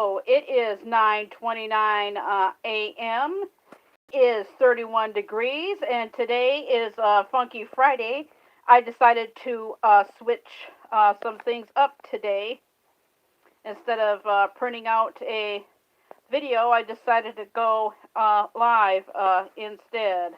So it is 9:29 a.m. Is 31 degrees, and today is Funky Friday. I decided to switch some things up today. Instead of printing out a video, I decided to go live instead.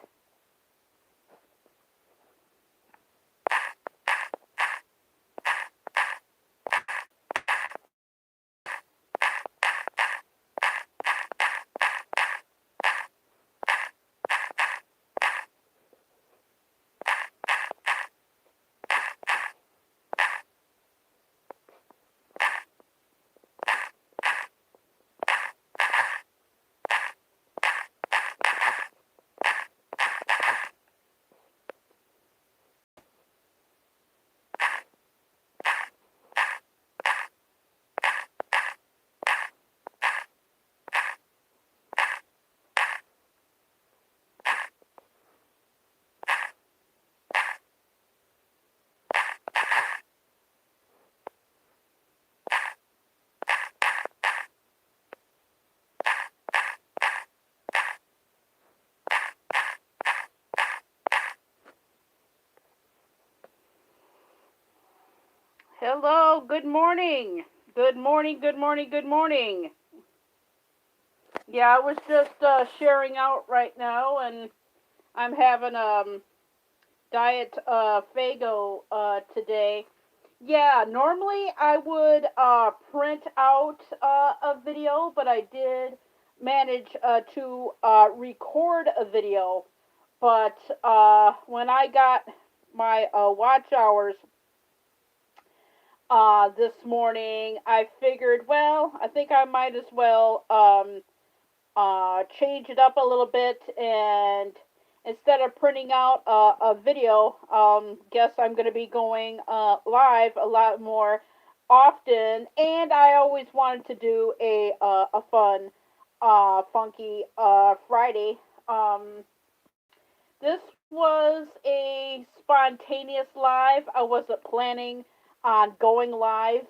Hello, good morning. Good morning, good morning, good morning. Yeah, I was just sharing out right now, and I'm having diet Fago today. Yeah, normally I would print out a video, but I did manage to record a video. But when I got my watch hours this morning, I figured, well, I think I might as well change it up a little bit, and instead of printing out a video, guess I'm going to be going live a lot more often. And I always wanted to do a fun, funky Friday. This was a spontaneous live. I wasn't planning on going live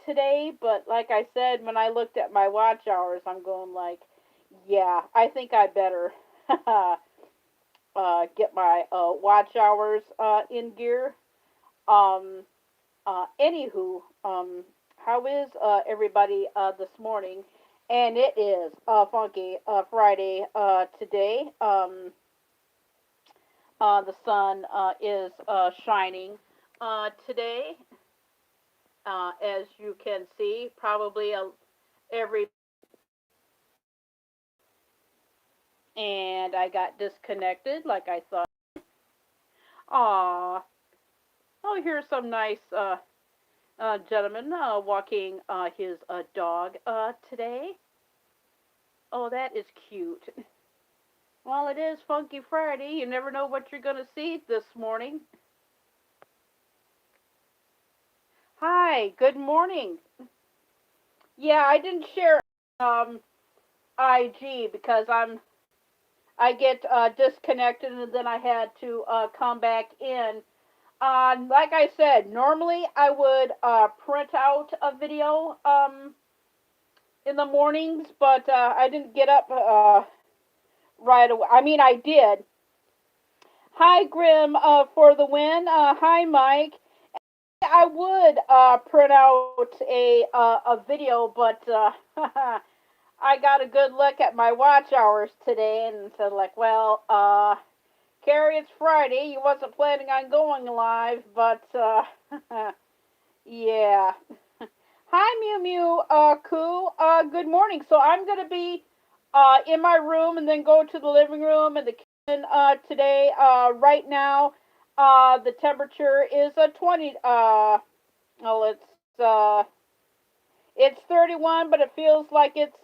today, but like I said, when I looked at my watch hours, I'm going like, yeah, I think I better get my watch hours in gear. Um, Anywho, how is everybody this morning? And it is Funky Friday today. The sun is shining today, as you can see. Probably every and I got disconnected like I thought. Aw, oh, here's some nice gentleman walking his dog today. Oh, that is cute. Well, it is Funky Friday. You never know what you're going to see this morning. Hi, good morning. Yeah, I didn't share um, IG because I get disconnected, and then I had to come back in. Like I said, normally I would print out a video in the mornings, but I didn't get up right away. I mean, I did. Hi, Grim, for the win. Hi, Mike. I would print out a video, but I got a good look at my watch hours today and said like, well, Carrie, it's Friday. You wasn't planning on going live, but yeah. Hi, Mew Mew, Koo. Good morning. So I'm gonna be in my room and then go to the living room and the kitchen today. Right now, the temperature is 20. Oh, it's 31, but it feels like it's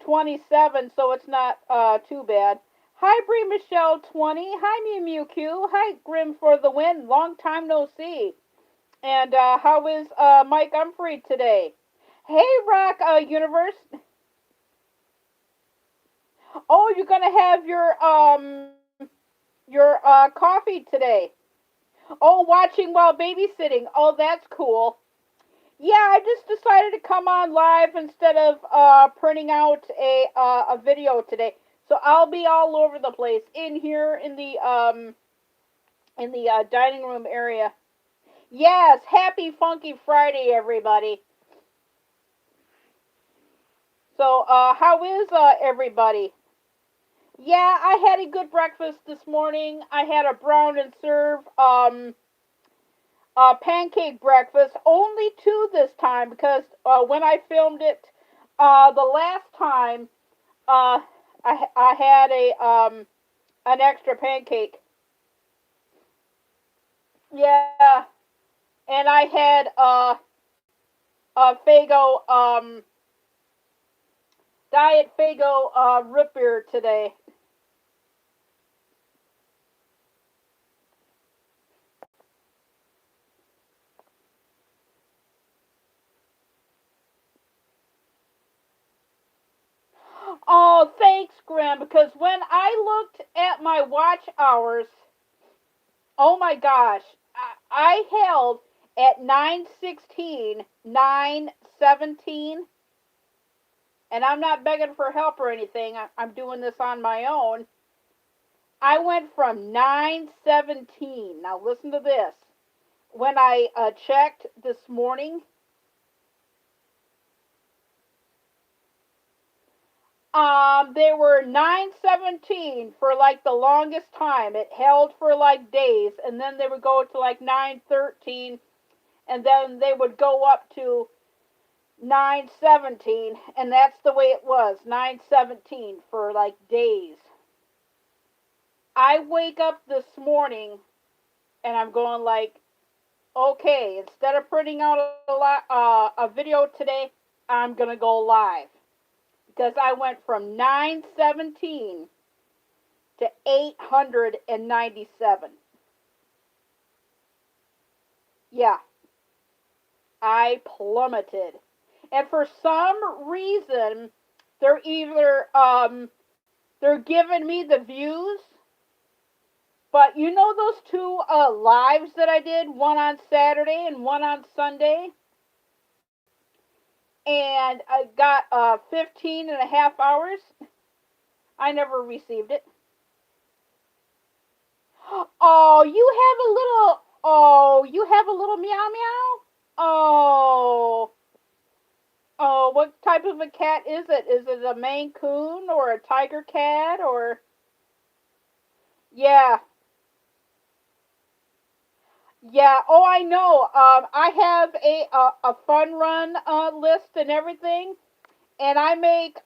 27, so it's not too bad. Hi, Bree Michelle 20. Hi, Mew Mew Q. Hi, Grim for the win. Long time no see. And how is Mike Humphrey today? Hey, Rock Universe. Oh, you're gonna have your coffee today. Oh, watching while babysitting. Oh, that's cool. Yeah, I just decided to come on live instead of printing out a video today. So I'll be all over the place in here in the dining room area. Yes, happy Funky Friday, everybody. So how is everybody? Yeah, I had a good breakfast this morning. I had a brown and serve pancake breakfast. Only two this time because when I filmed it the last time, uh, I had a an extra pancake. Yeah, and I had a Fago Diet Fago root beer today. Oh, thanks, Graham. Because when I looked at my watch hours, oh my gosh, I held at 9:16, 9:17, and I'm not begging for help or anything. I'm doing this on my own. I went from 9:17. Now listen to this. When I checked this morning, they were 9:17 for like the longest time. It held for like days, and then they would go to like 9:13, and then they would go up to 9:17, and that's the way it was, 9:17 for like days. I wake up this morning and I'm going like, okay, instead of printing out a video today, I'm gonna go live because I went from 9:17 to 897. Yeah, I plummeted, and for some reason, they're either they're giving me the views. But you know those two lives that I did, one on Saturday and one on Sunday, and I got 15 and a half hours? I never received it. Oh, you have a little meow meow? Oh, oh, what type of a cat is it? Is it a Maine Coon or a Tiger cat or? Yeah, yeah. Oh, I know. I have a fun run list and everything, and I make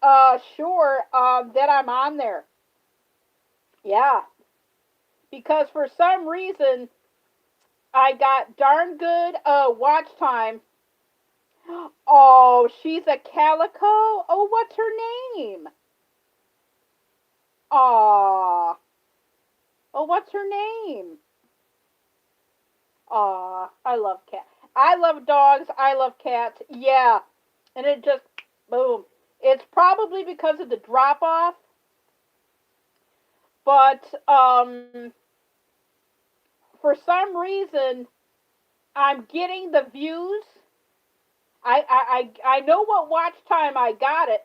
sure that I'm on there. Yeah, because for some reason I got darn good watch time. Oh, she's a calico. Oh, what's her name? Aw. Oh, what's her name? Aw, I love cats. I love dogs. I love cats. Yeah, and it just boom. It's probably because of the drop off, but for some reason I'm getting the views. I know what watch time I got it.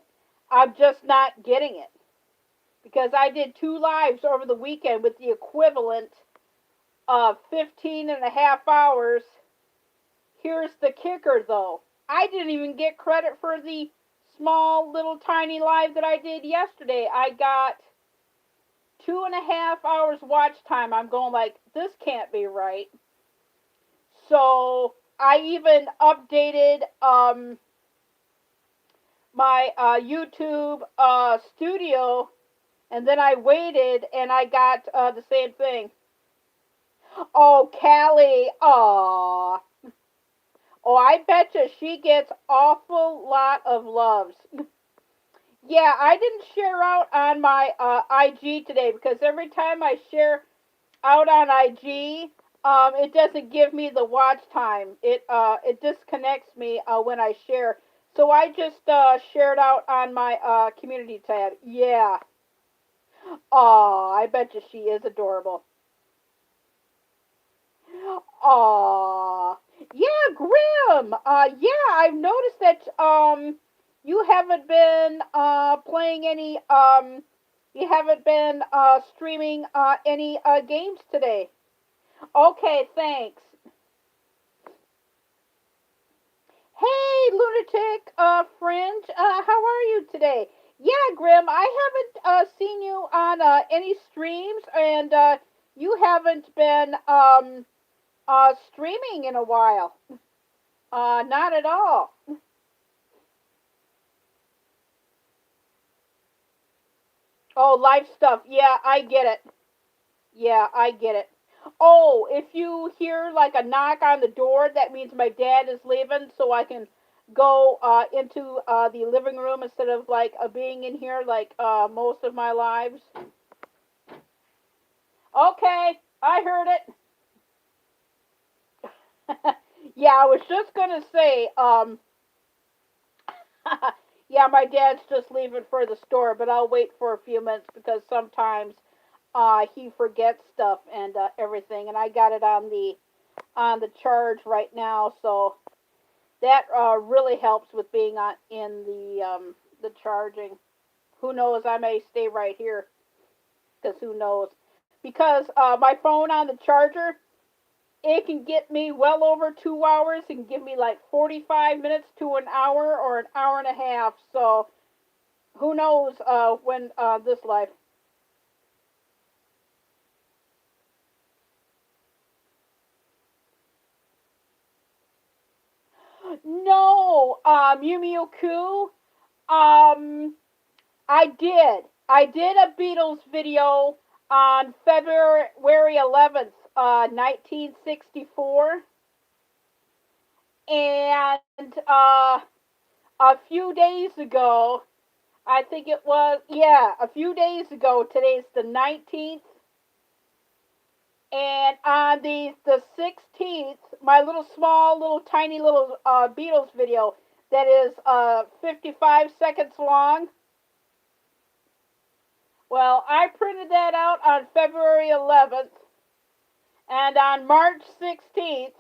I'm just not getting it because I did two lives over the weekend with the equivalent of 15 and a half hours. Here's the kicker though. I didn't even get credit for the small little tiny live that I did yesterday. I got 2.5 hours watch time. I'm going like, this can't be right. So I even updated my YouTube studio, and then I waited, and I got the same thing. Oh, Callie, aw. Oh, I bet you she gets awful lot of loves. Yeah, I didn't share out on my IG today because every time I share out on IG, it doesn't give me the watch time. It disconnects me when I share. So I just shared out on my community tab. Yeah. Oh, I bet you she is adorable. Aw. Yeah, Grim. Yeah, I've noticed that you haven't been playing any you haven't been streaming any games today. Okay, thanks. Hey, lunatic fringe. How are you today? Yeah, Grim. I haven't seen you on any streams, and you haven't been streaming in a while. Not at all. Oh, life stuff. Yeah, I get it. Yeah, I get it. Oh, if you hear like a knock on the door, that means my dad is leaving, so I can go into the living room instead of like being in here like most of my lives. Okay, I heard it. Yeah, I was just gonna say, yeah, my dad's just leaving for the store, but I'll wait for a few minutes because sometimes he forgets stuff and everything, and I got it on the charge right now, so that really helps with being on in the charging. Who knows? I may stay right here because who knows? Because my phone on the charger, it can get me well over 2 hours. It can give me like 45 minutes to an hour or an hour and a half. So who knows when this life. No, Yumioku. I did. I did a Beatles video on February 11th, 1964, and a few days ago, I think it was, yeah, a few days ago. Today's the 19th, and on the 16th, my little small, little tiny little Beatles video that is 55 seconds long. Well, I printed that out on February 11th, and on March 16th,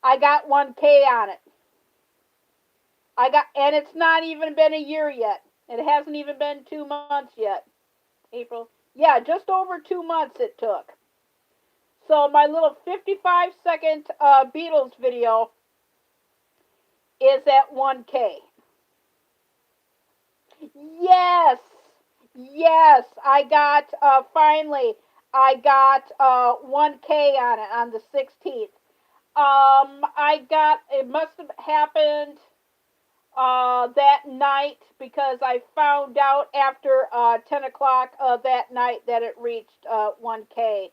I got 1K on it. And it's not even been a year yet. It hasn't even been 2 months yet. April. Yeah, just over 2 months it took. So my little 55-second Beatles video is at 1K. Yes, yes, I got finally. I got 1K on it on the 16th. I got it must have happened that night because I found out after 10 o'clock that night that it reached 1K.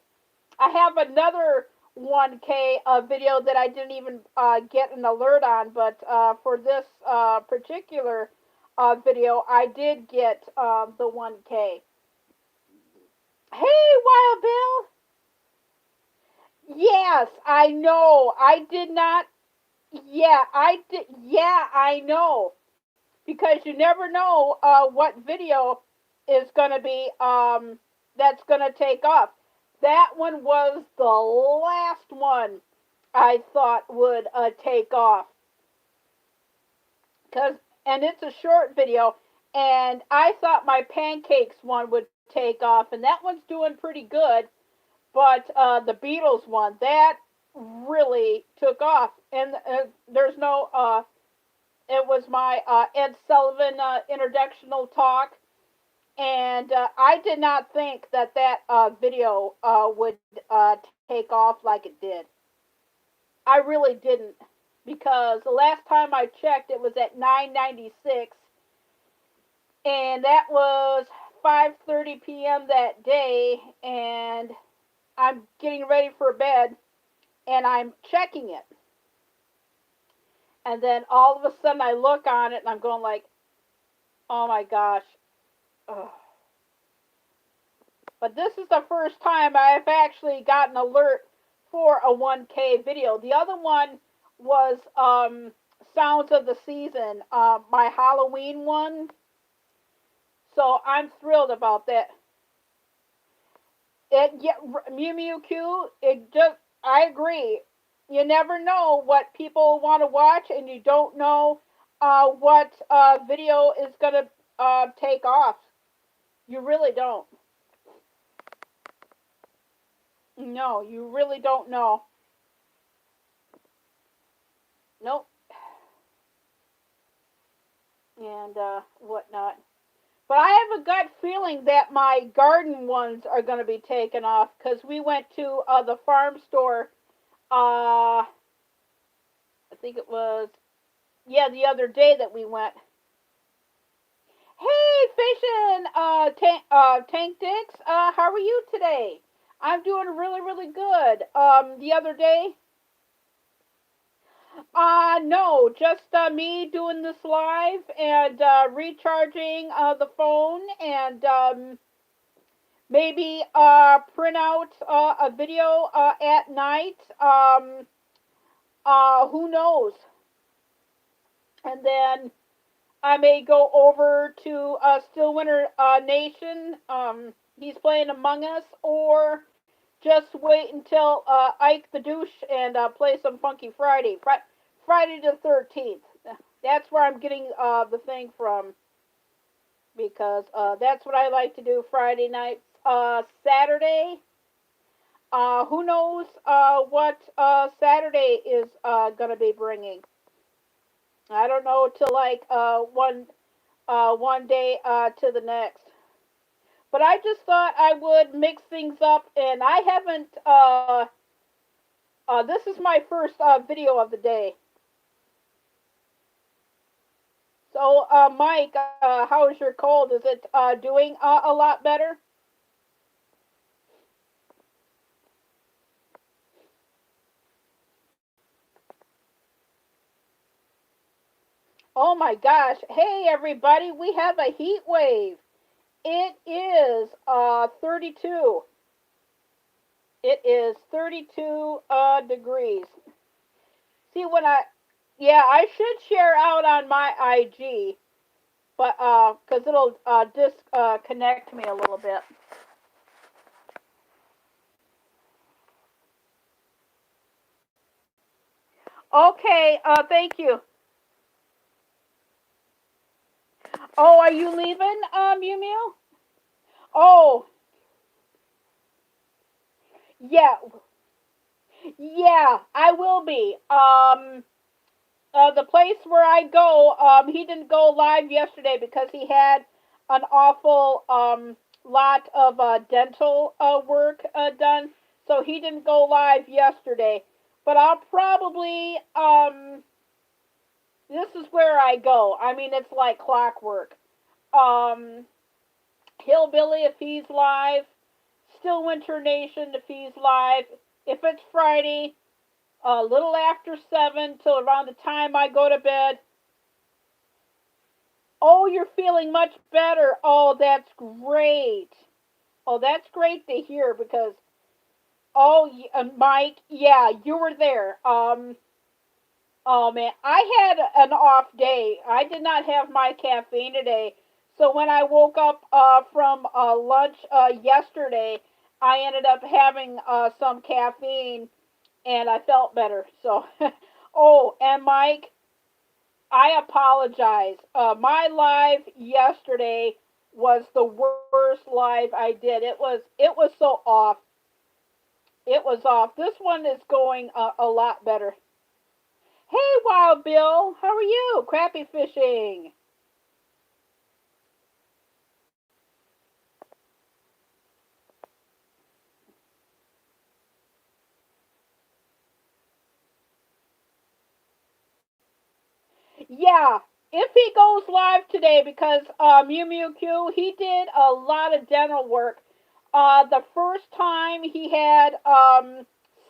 I have another 1K video that I didn't even get an alert on, but for this particular video, I did get the 1K. Hey, Wild Bill! Yes, I know. I did not. Yeah, I did. Yeah, I know. Because you never know what video is going to be that's going to take off. That one was the last one I thought would take off. Cause and it's a short video, and I thought my pancakes one would take off, and that one's doing pretty good. But the Beatles one that really took off, and there's no it was my Ed Sullivan introductional talk, and I did not think that that video would take off like it did. I really didn't, because the last time I checked, it was at 996, and that was 5:30 p.m. that day, and I'm getting ready for bed, and I'm checking it, and then all of a sudden I look on it, and I'm going like, oh my gosh. Ugh. But this is the first time I've actually gotten an alert for a 1K video. The other one was Sounds of the Season, my Halloween one. So I'm thrilled about that. It yeah, Mew Mew Q. It just I agree. You never know what people want to watch, and you don't know what video is going to take off. You really don't. No, you really don't know. Nope. And whatnot. But I have a gut feeling that my garden ones are going to be taken off because we went to the farm store. I think it was, yeah, the other day that we went. Hey, Fishin', Tank Dix, how are you today? I'm doing really, really good. The other day, no, just me doing this live and recharging the phone and maybe print out a video at night. Who knows? And then I may go over to Stillwinter Nation. He's playing Among Us, or just wait until Ike the Douche and play some Funky Friday. Friday the 13th. That's where I'm getting the thing from because that's what I like to do Friday nights. Saturday. Who knows what Saturday is gonna be bringing? I don't know till like one day to the next. But I just thought I would mix things up, and I haven't. This is my first video of the day. So, Mike, how is your cold? Is it doing a lot better? Oh my gosh! Hey, everybody, we have a heat wave. It is 32. It is 32 degrees. See, when yeah, I should share out on my IG, but because it'll disconnect me a little bit. Okay, thank you. Oh, are you leaving, Mew Mew? Oh, yeah, yeah, I will be. The place where I go, he didn't go live yesterday because he had an awful lot of dental work done, so he didn't go live yesterday. But I'll probably this is where I go. I mean, it's like clockwork. Um, Hillbilly if he's live, Still Winter Nation if he's live. If it's Friday, a little after 7 till around the time I go to bed. Oh, you're feeling much better. Oh, that's great. Oh, that's great to hear because, oh, Mike, yeah, you were there. Oh man, I had an off day. I did not have my caffeine today. So when I woke up from lunch yesterday, I ended up having some caffeine and I felt better. So, oh, and Mike, I apologize. My live yesterday was the worst live I did. It was so off. It was off. This one is going a lot better. Hey, Wild Bill, how are you? Crappy fishing. Yeah, if he goes live today, because Mew Mew Q, he did a lot of dental work. The first time he had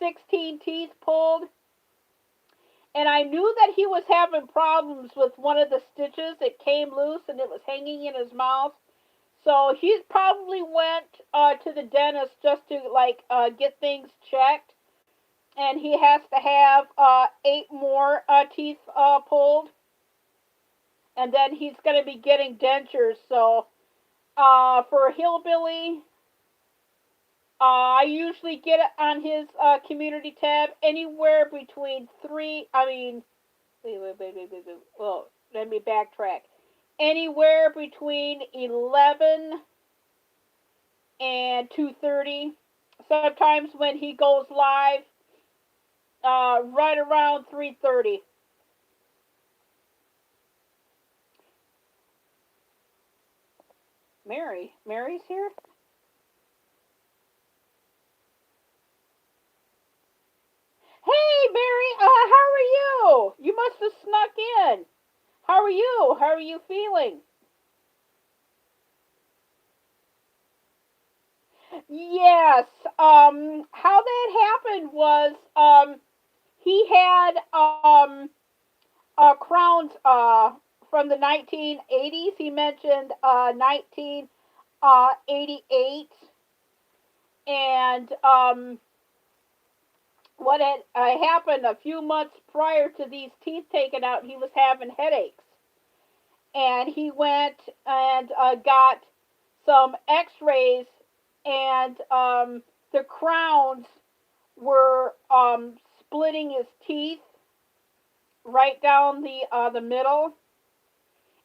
16 teeth pulled, and I knew that he was having problems with one of the stitches. It came loose and it was hanging in his mouth. So he probably went to the dentist just to like get things checked, and he has to have 8 more teeth pulled, and then he's going to be getting dentures. So for Hillbilly, I usually get it on his community tab anywhere between three. I mean, wait. Well, let me backtrack. Anywhere between 11 and 2:30. Sometimes when he goes live, right around 3:30. Mary's here. Hey, Mary. How are you? You must have snuck in. How are you? How are you feeling? Yes. How that happened was, he had, crowns, from the 1980s. He mentioned, 1988, and, what had happened a few months prior to these teeth taken out, he was having headaches. And he went and got some x-rays, and the crowns were splitting his teeth right down the middle,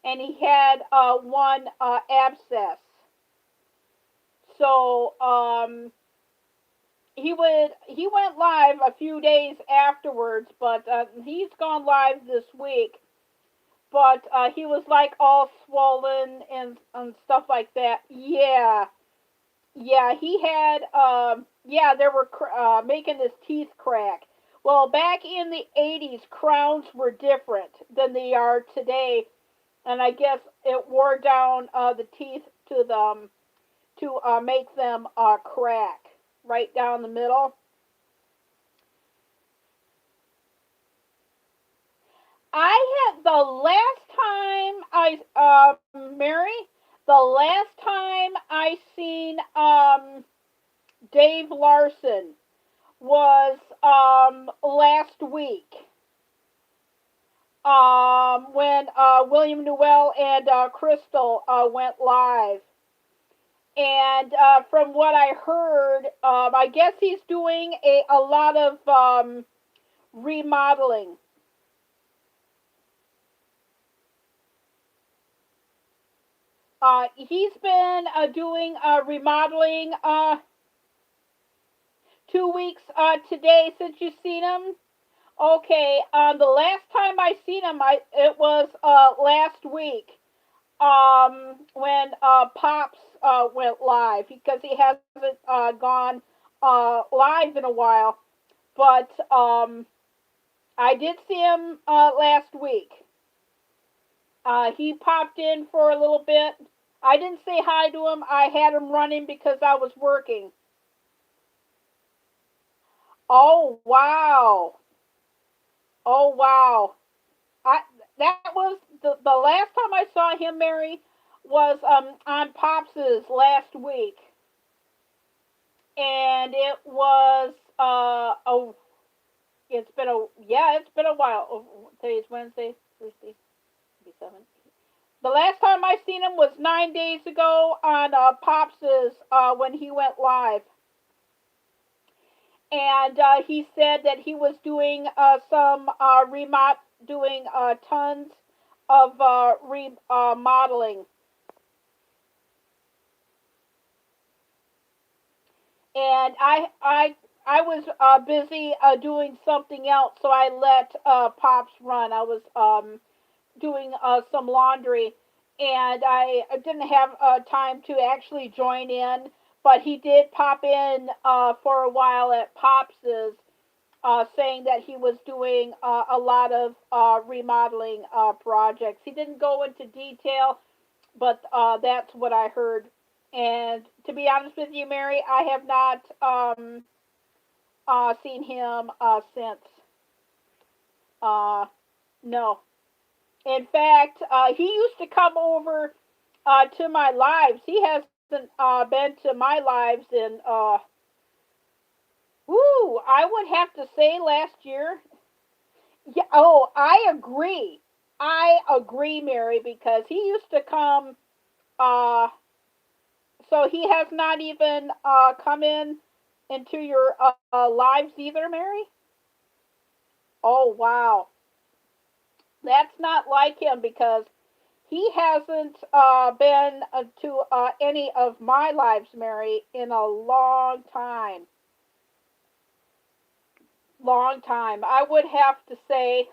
and he had one abscess. So he went live a few days afterwards, but he's gone live this week. But he was like all swollen and stuff like that. Yeah, yeah, he had yeah, they were making his teeth crack. Well, back in the 80s, crowns were different than they are today, and I guess it wore down the teeth to them to make them crack right down the middle. I had the last time Mary, the last time I seen Dave Larson was last week. When William Newell and Crystal went live. And from what I heard, I guess he's doing a lot of remodeling. He's been doing remodeling 2 weeks today since you've seen him. Okay, the last time I seen him, it was last week. When Pops went live, because he hasn't gone live in a while. But I did see him last week. He popped in for a little bit. I didn't say hi to him. I had him running because I was working. Oh wow! Oh wow! I that was the last time I saw him, Mary, was on Pops's last week, and it was oh, it's been a yeah, it's been a while. Oh, today's Wednesday, Thursday, maybe seven. The last time I seen him was 9 days ago on Pops's when he went live, and he said that he was doing some doing tons of remodeling, and I was busy doing something else, so I let Pops run. I was doing some laundry, and I didn't have time to actually join in. But he did pop in for a while at Pops's, saying that he was doing a lot of remodeling projects. He didn't go into detail, but that's what I heard. And to be honest with you, Mary, I have not seen him since. Uh, no. In fact, he used to come over to my lives. He hasn't been to my lives in, I would have to say last year. Yeah, oh, I agree. I agree, Mary, because he used to come, uh, so he has not even come in. into your lives either, Mary? Oh wow, that's not like him because he hasn't been to any of my lives, Mary, in a long time. Long time. I would have to say,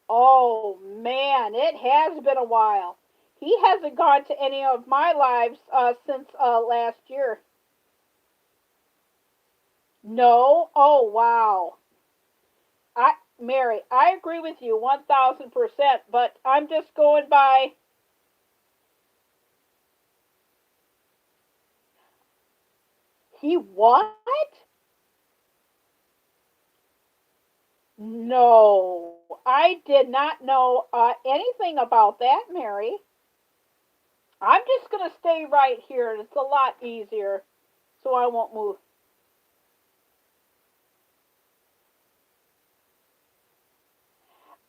oh man, it has been a while. He hasn't gone to any of my lives since last year. No? Oh wow. Mary, I agree with you 1000%, but I'm just going by. He what? No, I did not know anything about that, Mary. I'm just going to stay right here. It's a lot easier, so I won't move.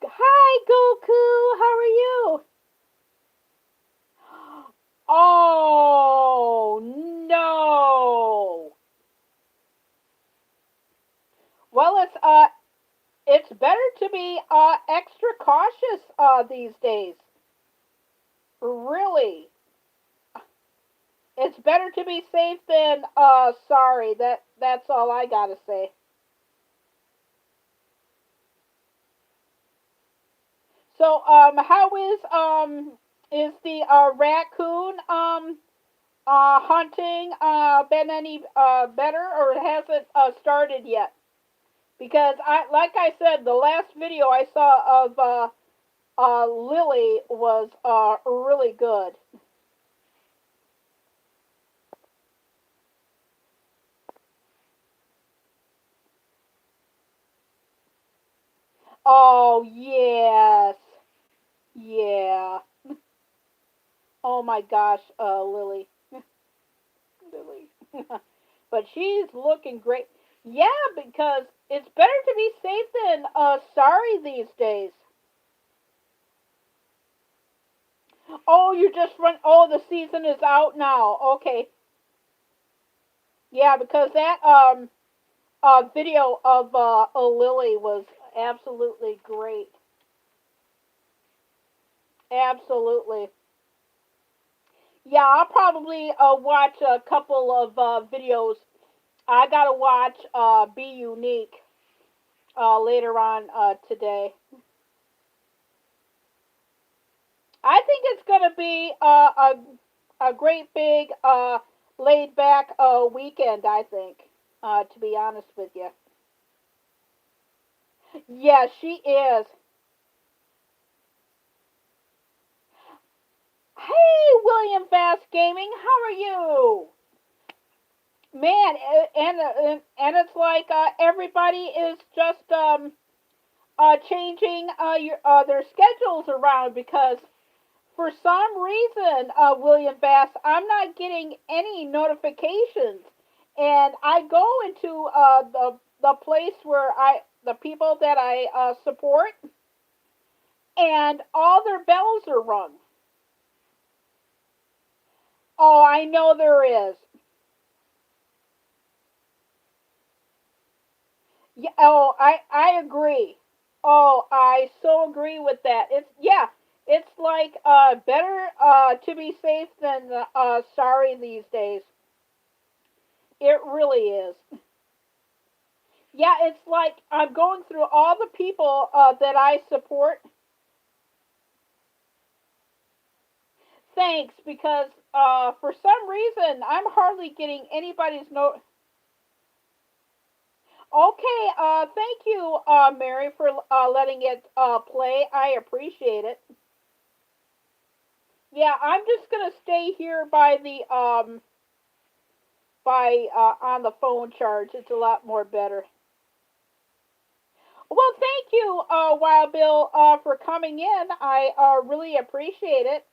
Hi, Goku. How are you? Oh no. Well, it's better to be extra cautious these days. Really, it's better to be safe than sorry. That's all I gotta say. So, how is the raccoon hunting been any better, or it hasn't started yet? Because like I said, the last video I saw of Lily was really good. Oh yes, yeah. Oh my gosh, Lily, Lily. But she's looking great. Yeah, because it's better to be safe than sorry these days. Oh, you just run. Oh, the season is out now. Okay. Yeah, because that video of Lily was absolutely great. Absolutely. Yeah, I'll probably watch a couple of videos. I gotta watch Be Unique later on today. I think it's gonna be a great big laid back weekend. I think, to be honest with you. Yeah, she is. Hey, William Fast Gaming, how are you? Man, and it's like everybody is just changing your their schedules around because for some reason, William Bass, I'm not getting any notifications, and I go into the place where the people that I support, and all their bells are rung. Oh, I know there is. Yeah, oh, I agree. Oh, I so agree with that. It's yeah, it's like better to be safe than sorry these days. It really is. Yeah, it's like I'm going through all the people that I support. Thanks, because for some reason I'm hardly getting anybody's note. Okay, thank you, Mary, for letting it play. I appreciate it. Yeah, I'm just gonna stay here by the by on the phone charge. It's a lot more better. Well, thank you, Wild Bill, for coming in. I really appreciate it.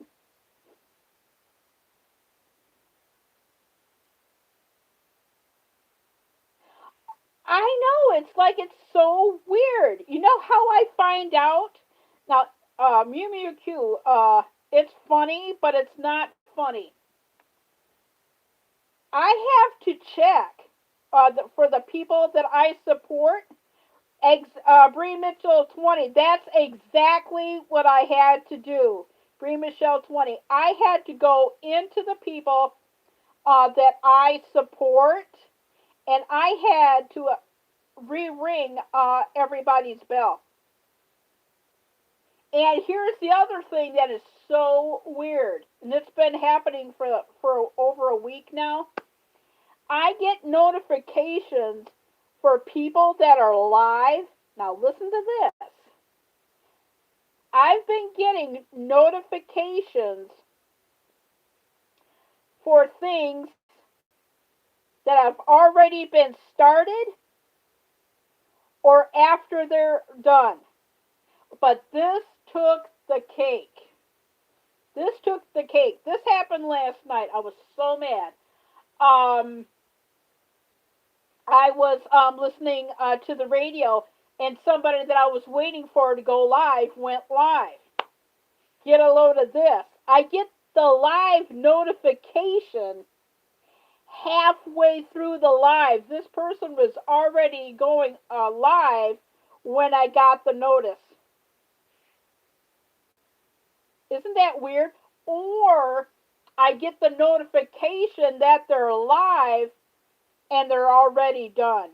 I know it's like it's so weird. You know how I find out? Now, Mew Mew Q. It's funny, but it's not funny. I have to check for the people that I support. Bree Mitchell 20. That's exactly what I had to do. Bree Mitchell 20. I had to go into the people that I support, and I had to re-ring everybody's bell. And here's the other thing that is so weird, and it's been happening for over a week now. I get notifications for people that are live. Now listen to this. I've been getting notifications for things that have already been started or after they're done. But this took the cake. This took the cake. This happened last night. I was so mad. Um, I was listening to the radio, and somebody that I was waiting for to go live went live. Get a load of this. I get the live notification halfway through the live. This person was already going live when I got the notice. Isn't that weird? Or I get the notification that they're live and they're already done.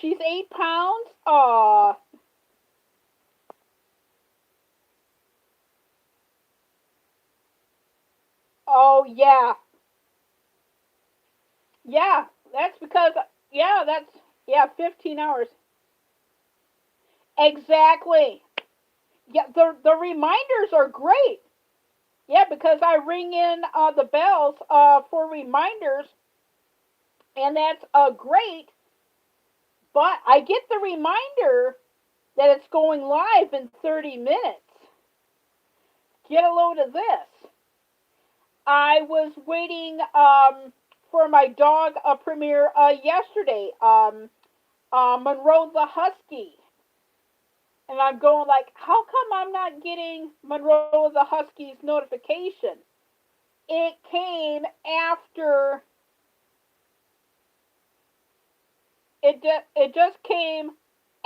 She's 8 pounds. Oh yeah, yeah. That's because yeah, that's yeah, 15 hours exactly. Yeah, the reminders are great. Yeah, because I ring in the bells for reminders, and that's great. But I get the reminder that it's going live in 30 minutes. Get a load of this. I was waiting for my dog premiere yesterday, Monroe the Husky. And I'm going like, how come I'm not getting Monroe the Husky's notification? It came after it just came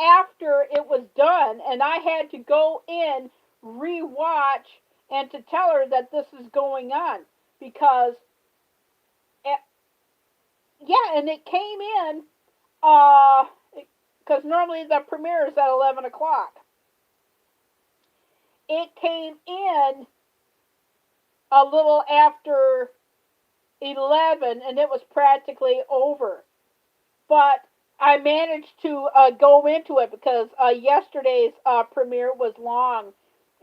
after it was done, and I had to go in, rewatch, and to tell her that this is going on because it, yeah, and it came in because normally the premiere is at 11 o'clock. It came in a little after 11, and it was practically over. But I managed to go into it because yesterday's premiere was long.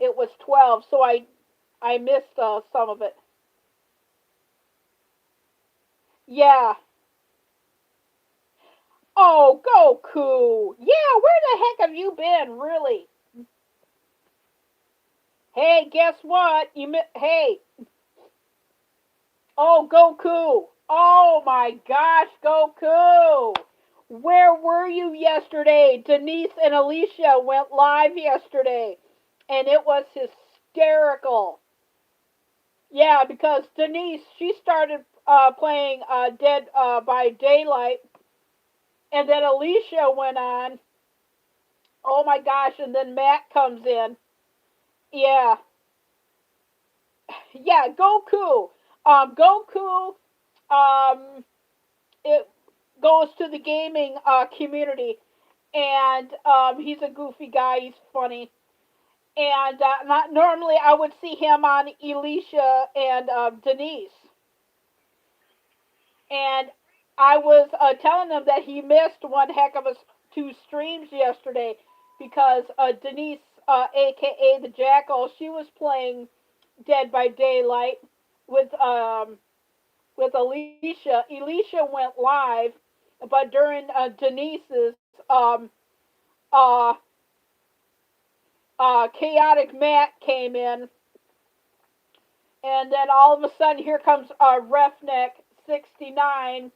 It was 12, so I missed some of it. Yeah. Oh, Goku. Yeah, where the heck have you been, really? Hey, guess what? Hey. Oh, Goku. Oh my gosh, Goku. Where were you yesterday? Denise and Alicia went live yesterday, and it was hysterical. Yeah, because Denise, she started playing Dead by Daylight, and then Alicia went on. Oh my gosh, and then Matt comes in. Yeah, yeah, Goku. Goku, um, it goes to the gaming community, and he's a goofy guy. He's funny, and not normally I would see him on Alicia and Denise, and I was telling him that he missed one heck of a two streams yesterday because Denise, aka the Jackal, she was playing Dead by Daylight with Alicia. Alicia went live, but during Denise's um, uh, chaotic Matt came in, and then all of a sudden here comes Roughneck 69,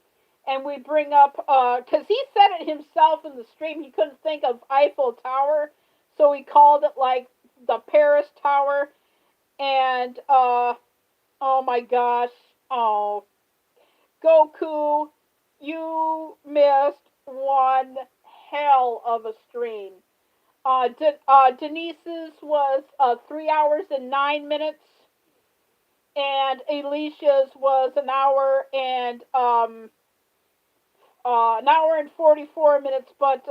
and we bring up because he said it himself in the stream. He couldn't think of Eiffel Tower, so he called it like the Paris Tower. And oh my gosh, oh Goku, you missed one hell of a stream. Denise's was 3 hours and 9 minutes, and Alicia's was an hour and 44 minutes. But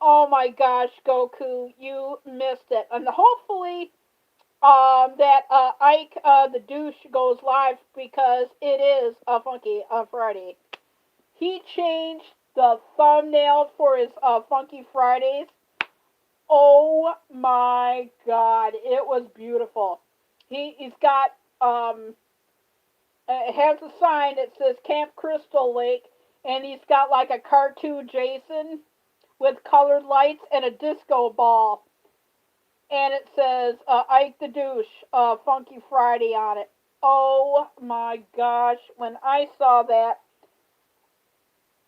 oh my gosh, Goku, you missed it. And hopefully, that Ike the douche goes live because it is a Funky Friday. He changed the thumbnail for his Funky Fridays. Oh my God, it was beautiful. He's got it has a sign that says Camp Crystal Lake, and he's got like a cartoon Jason with colored lights and a disco ball, and it says Ike the Douche, Funky Friday on it. Oh my gosh, when I saw that,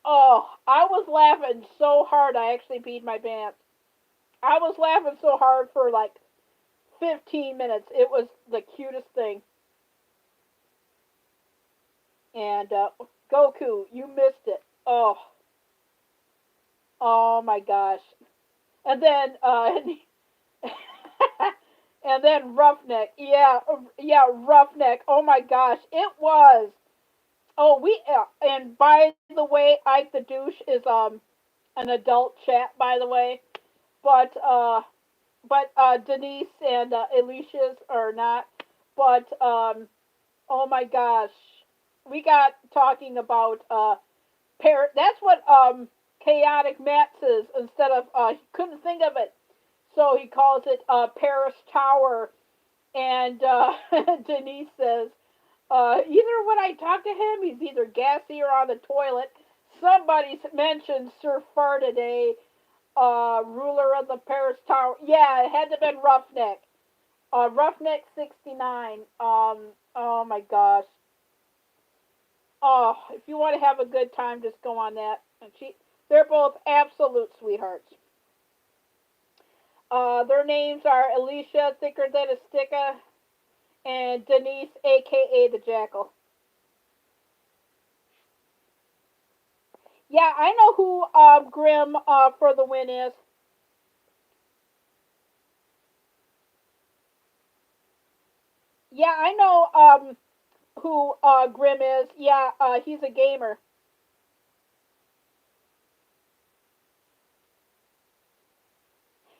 oh, I was laughing so hard I actually peed my pants. I was laughing so hard for like 15 minutes. It was the cutest thing. And Goku, you missed it. Oh, oh my gosh. And then and then Roughneck. Yeah, yeah, Roughneck. Oh my gosh, it was. Oh, and by the way, Ike the douche is an adult chat, by the way. But Denise and Alicia's are not. But oh my gosh, we got talking about That's what chaotic Matt says instead of he couldn't think of it, so he calls it Paris Tower. And Denise says either when I talk to him, he's either gassy or on the toilet. Somebody mentioned Sir Far today, ruler of the Paris Tower. Yeah, it had to have been Roughneck. Roughneck 69. Oh my gosh. Oh, if you want to have a good time, just go on that. They're both absolute sweethearts. Their names are Alicia, thicker than a sticka, and Denise, aka the Jackal. Yeah, I know who Grim for the win is. Yeah, I know who Grim is. Yeah, he's a gamer.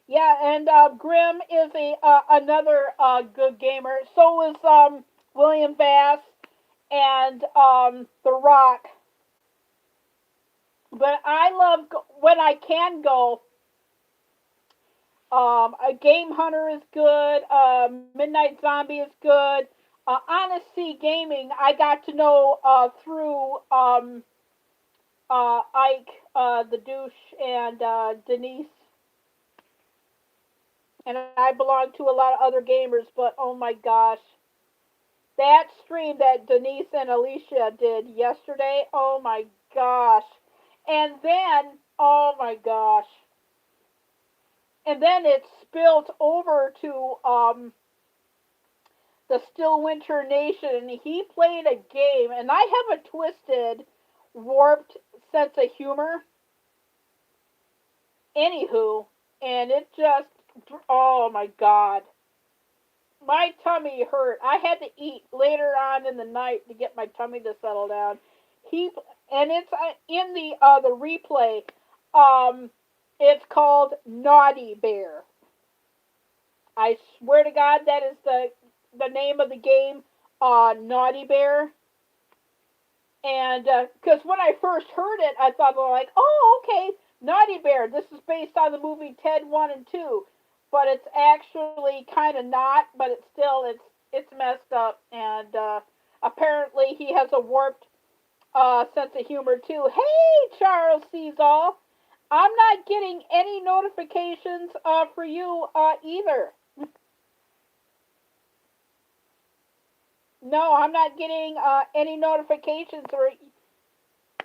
Yeah, and Grim is a another good gamer. So is William Bass and The Rock. But I love when I can go. A Game Hunter is good. Midnight Zombie is good. Honesty Gaming, I got to know through Ike, the douche, and Denise. And I belong to a lot of other gamers, but oh my gosh. That stream that Denise and Alicia did yesterday, oh my gosh. And then, oh my gosh. And then it spilled over to the Stillwinter Nation, and he played a game, and I have a twisted, warped sense of humor. Anywho, and it just, oh my god, my tummy hurt. I had to eat later on in the night to get my tummy to settle down. He and it's in the replay. Um, it's called Naughty Bear. I swear to God, that is the name of the game. Naughty Bear. And because when I first heard it, I thought, well, like, oh, okay, Naughty Bear. This is based on the movie Ted 1 and 2, but it's actually kind of not. But it's messed up, and apparently he has a warped sense of humor too. Hey, Charles Cesal, I'm not getting any notifications for you either. No, I'm not getting any notifications or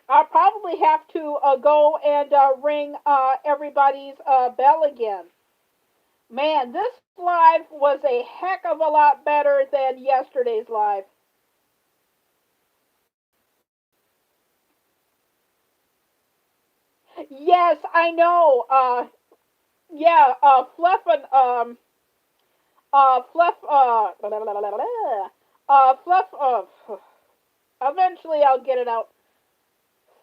I'll probably have to go and ring everybody's bell again. Man, this live was a heck of a lot better than yesterday's live. Yes, I know. Yeah, Fluff, Fluff, eventually I'll get it out.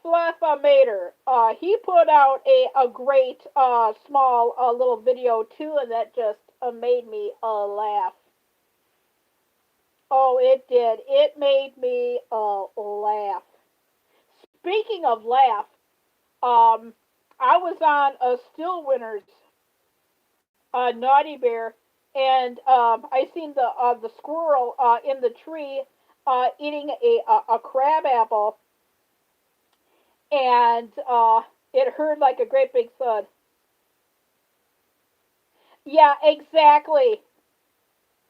Fluff Mater, he put out a great, small, little video too, and that just made me laugh. Oh, it did. It made me laugh. Speaking of laugh, um, I was on a Still Winners Naughty Bear, and I seen the squirrel in the tree eating a crab apple, and it heard like a great big thud. Yeah, exactly,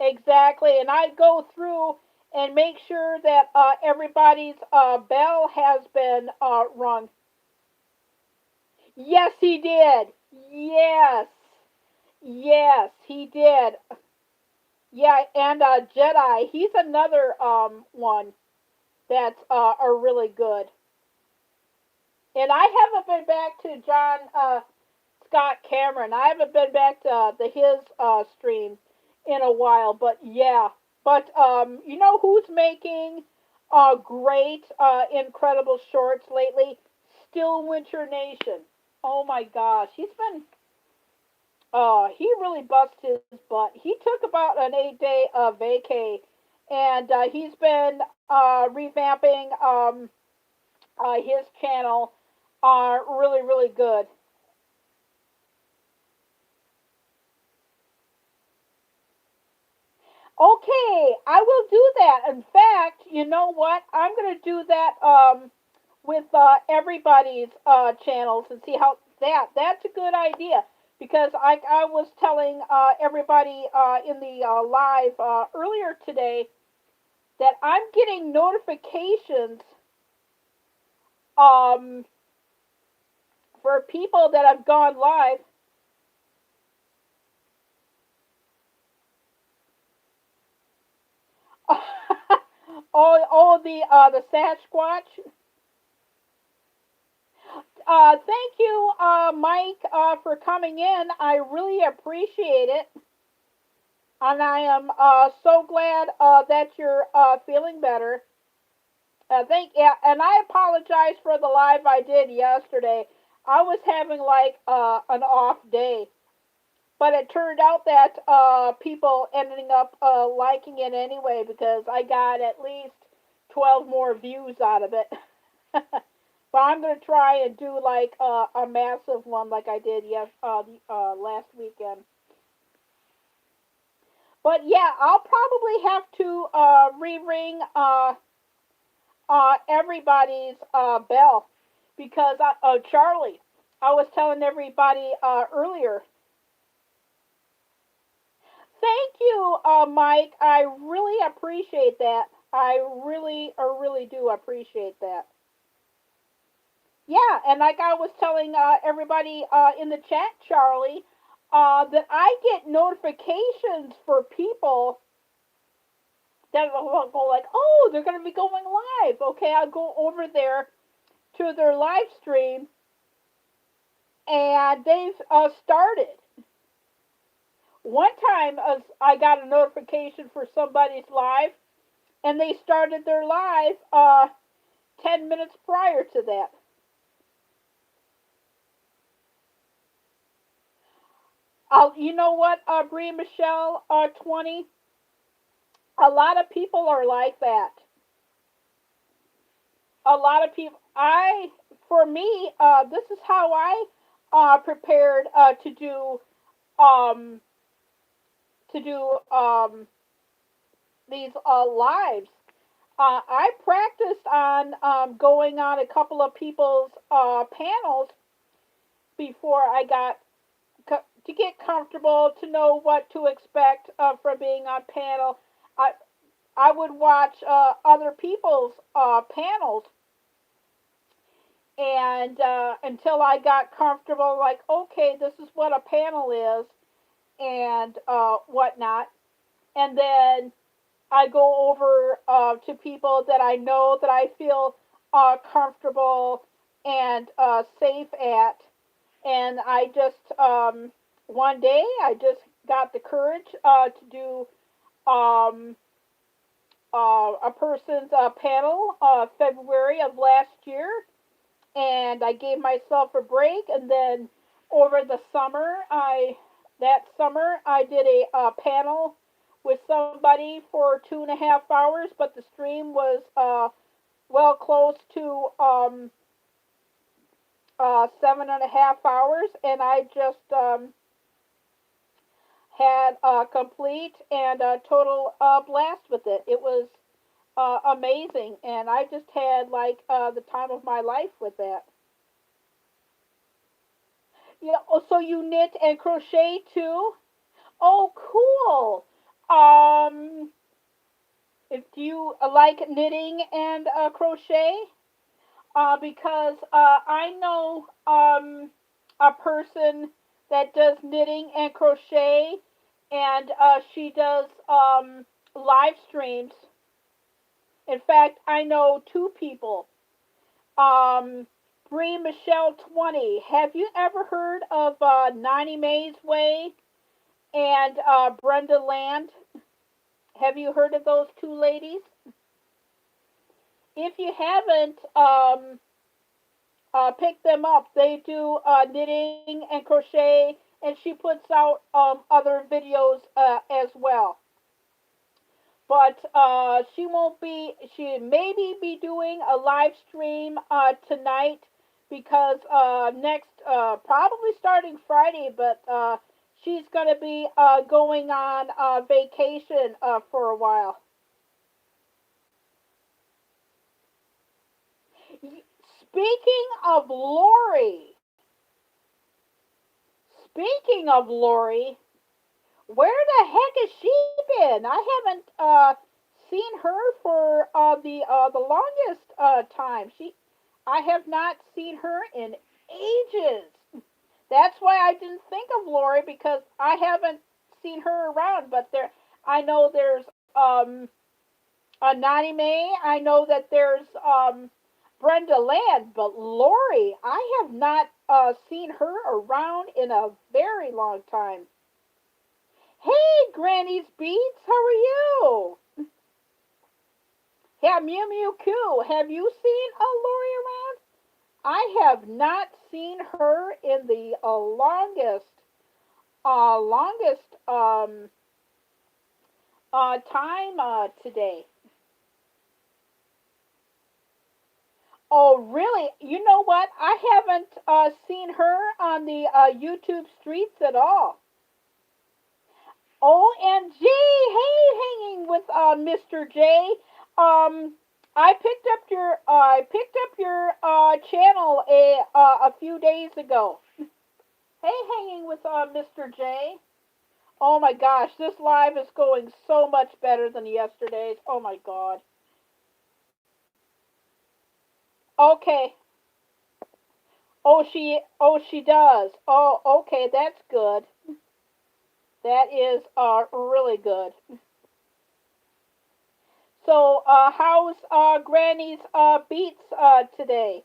exactly. And I go through and make sure that everybody's bell has been rung. Yes, he did. Yes, yes, he did. Yeah, and Jedi, he's another one that's are really good. And I haven't been back to John Scott Cameron. I haven't been back to his stream in a while, but yeah. But you know who's making great, incredible shorts lately? Still Winter Nation. Oh my gosh, he's been he really bust his butt. He took about an 8 day vacay, and he's been revamping his channel. Really, really good. Okay, I will do that. In fact, you know what? I'm gonna do that with everybody's channels and see how that's a good idea because I was telling everybody in the live earlier today that I'm getting notifications um for people that have gone live. The Sasquatch. Thank you, Mike, for coming in. I really appreciate it, and I am so glad that you're feeling better. Yeah, and I apologize for the live I did yesterday. I was having like an off day, but it turned out that people ending up liking it anyway because I got at least 12 more views out of it. But I'm gonna try and do like a massive one like I did last weekend. But yeah, I'll probably have to re-ring everybody's bell because Charlie, I was telling everybody earlier. Thank you, Mike. I really appreciate that. I really, really do appreciate that. Yeah, and like I was telling everybody in the chat, Charlie, that I get notifications for people that will go like, oh, they're going to be going live. Okay, I'll go over there to their live stream, and they've started. One time, I got a notification for somebody's live, and they started their live 10 minutes prior to that. You know what, Brie Michelle 20? A lot of people are like that. A lot of people. For me, this is how I prepared um, to do these lives. I practiced on going on a couple of people's panels before I got to get comfortable to know what to expect from being on panel. I I would watch other people's panels, and until I got comfortable, like, okay, this is what a panel is, and whatnot. And then I go over to people that I know that I feel comfortable and safe at, and I just one day I just got the courage to do um, a person's panel February of last year, and I gave myself a break, and then over the summer I did a panel with somebody for 2.5 hours, but the stream was well close to 7.5 hours, and I just had a complete and a total blast with it. It was amazing, and I just had like the time of my life with that. Yeah. Oh, so you knit and crochet too? Oh, cool. Um, if do you like knitting and crochet? Because I know a person that does knitting and crochet, and she does live streams. In fact, I know two people. Um, Bree Michelle 20. Have you ever heard of Nani Mae's Way and Brenda Land? Have you heard of those two ladies? If you haven't, pick them up. They do knitting and crochet, and she puts out other videos as well. But she won't be. She maybe be doing a live stream tonight because next, probably starting Friday, but she's gonna be going on vacation for a while. Speaking of Lori, speaking of Lori, where the heck has she been? I haven't seen her for the longest time. I have not seen her in ages. That's why I didn't think of Lori because I haven't seen her around. But I know there's Nani Mae. I know that there's Brenda Land, but Lori, I have not seen her around in a very long time. Hey, Granny's Beats, how are you? Yeah, Mew Mew Coo. Have you seen Lori around? I have not seen her in the longest time today. Oh, really? You know what? I haven't seen her on the YouTube streets at all. OMG! Hey, hanging with Mr. J. Um, I picked up your channel a few days ago. Hey, hanging with Mr. J. Oh my gosh, this live is going so much better than yesterday's. Oh my god. Okay. Oh she does. Oh, okay, that's good. That is really good. So, how's Granny's beats today?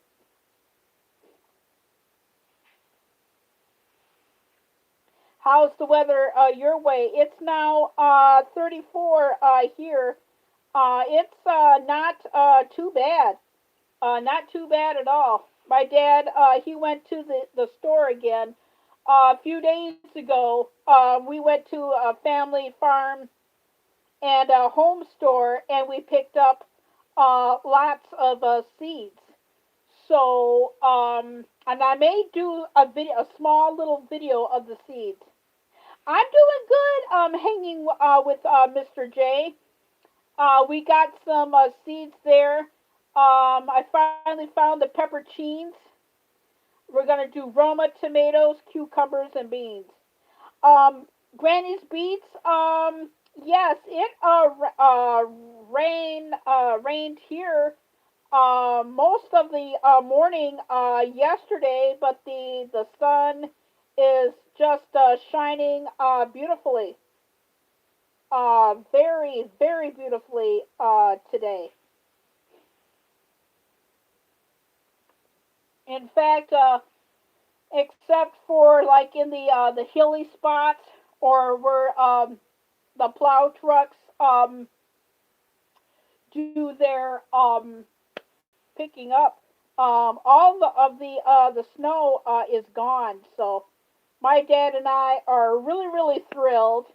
How's the weather your way? It's now 34 here. It's not too bad. Not too bad at all. My dad, he went to the store again a few days ago. We went to a family farm and a home store, and we picked up lots of seeds. So, and I may do a small little video of the seeds. I'm doing good. Hanging with Mr. J. We got some seeds there. I finally found the peppercines. We're gonna do Roma tomatoes, cucumbers, and beans. Um, Granny's beets. Yes, it rained here most of the morning yesterday, but the sun is just shining beautifully, very very beautifully today. In fact, except for like in the hilly spots or where the plow trucks do their picking up, all of the snow is gone. So my dad and I are really really thrilled,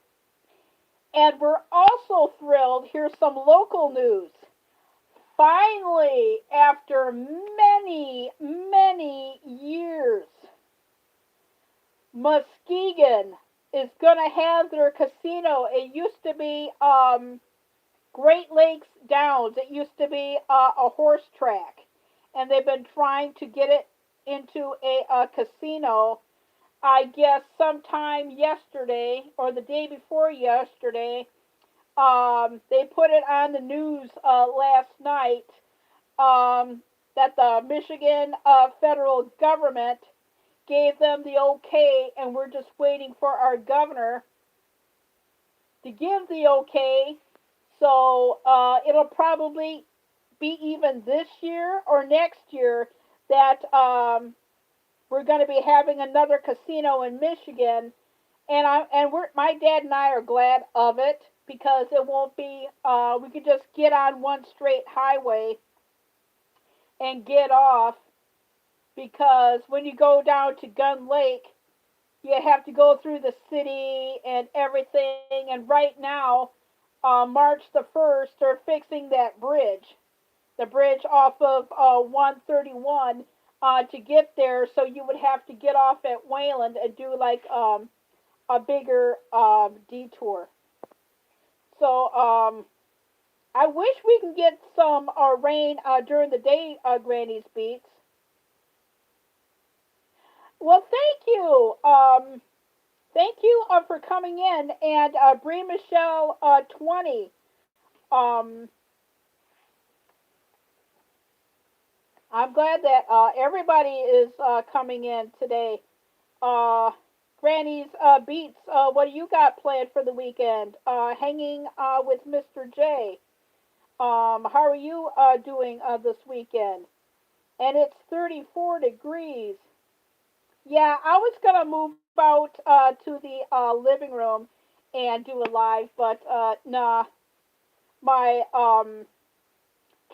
and we're also thrilled. Here's some local news. Finally, after many many years, Muskegon is going to have their casino. It used to be Great Lakes Downs. It used to be a horse track, and they've been trying to get it into a casino. I guess sometime yesterday or the day before yesterday, they put it on the news last night, um, that the Michigan federal government gave them the okay, and we're just waiting for our governor to give the okay. So it'll probably be even this year or next year that we're going to be having another casino in Michigan, and my dad and I are glad of it because it won't be. We could just get on one straight highway and get off, because when you go down to Gun Lake, you have to go through the city and everything. And right now, March the 1st, they're fixing that bridge, the bridge off of 131 to get there. So you would have to get off at Wayland and do like a bigger detour. So I wish we can get some rain during the day, Granny's Beats. Well, thank you. Thank you for coming in, and Bree Michelle 20. Um, I'm glad that everybody is coming in today. Uh, Granny's Beats, what do you got planned for the weekend? Hanging with Mr. J. How are you doing this weekend? And it's 34 degrees. Yeah, I was gonna move out to the living room and do a live, but nah, my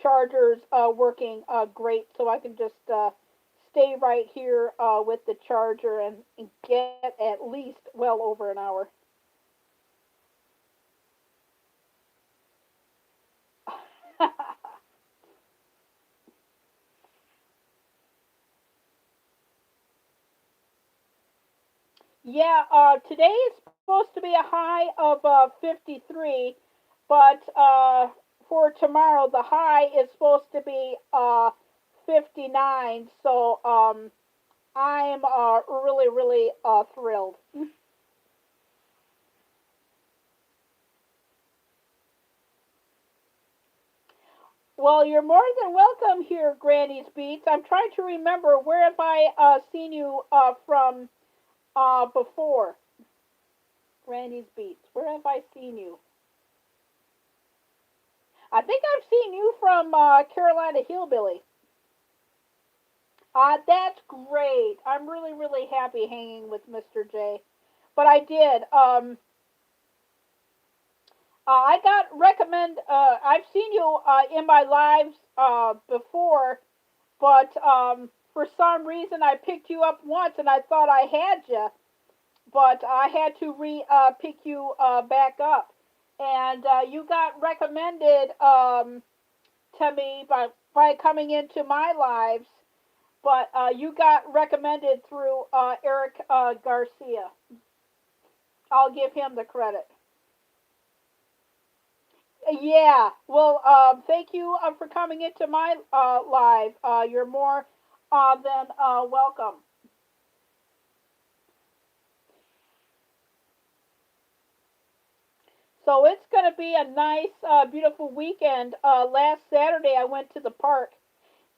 charger's working great, so I can just stay right here with the charger and get at least well over an hour. Yeah, today is supposed to be a high of 53, but for tomorrow the high is supposed to be 59. So I'm really, really thrilled. Well, you're more than welcome here, Granny's Beats. I'm trying to remember, where have I seen you from before? Granny's Beats. Where have I seen you? I think I've seen you from Carolina Hillbilly. That's great. I'm really, really happy hanging with Mr. J. But I did. I got recommend. I've seen you in my lives before, but for some reason I picked you up once and I thought I had you, but I had to re pick you back up, and you got recommended to me by coming into my lives, but you got recommended through Eric Garcia. I'll give him the credit. Yeah. Well, thank you for coming into my live. You're more than welcome. So it's going to be a nice, beautiful weekend. Last Saturday, I went to the park,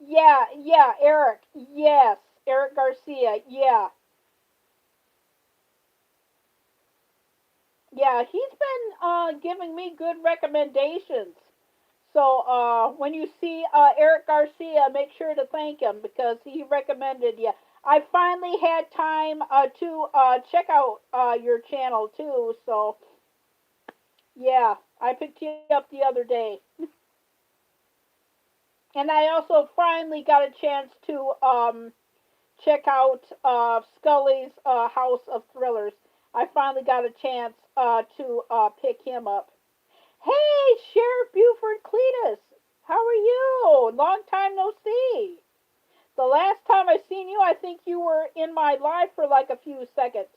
Yeah, yeah, Eric. Yes, Eric Garcia. Yeah, yeah. He's been giving me good recommendations. So when you see Eric Garcia, make sure to thank him because he recommended you. I finally had time to check out your channel too. So yeah, I picked you up the other day, and I also finally got a chance to check out Scully's House of Thrillers. I finally got a chance to pick him up. Hey, Sheriff Buford Cletus, how are you? Long time no see. The last time I seen you, I think you were in my live for like a few seconds.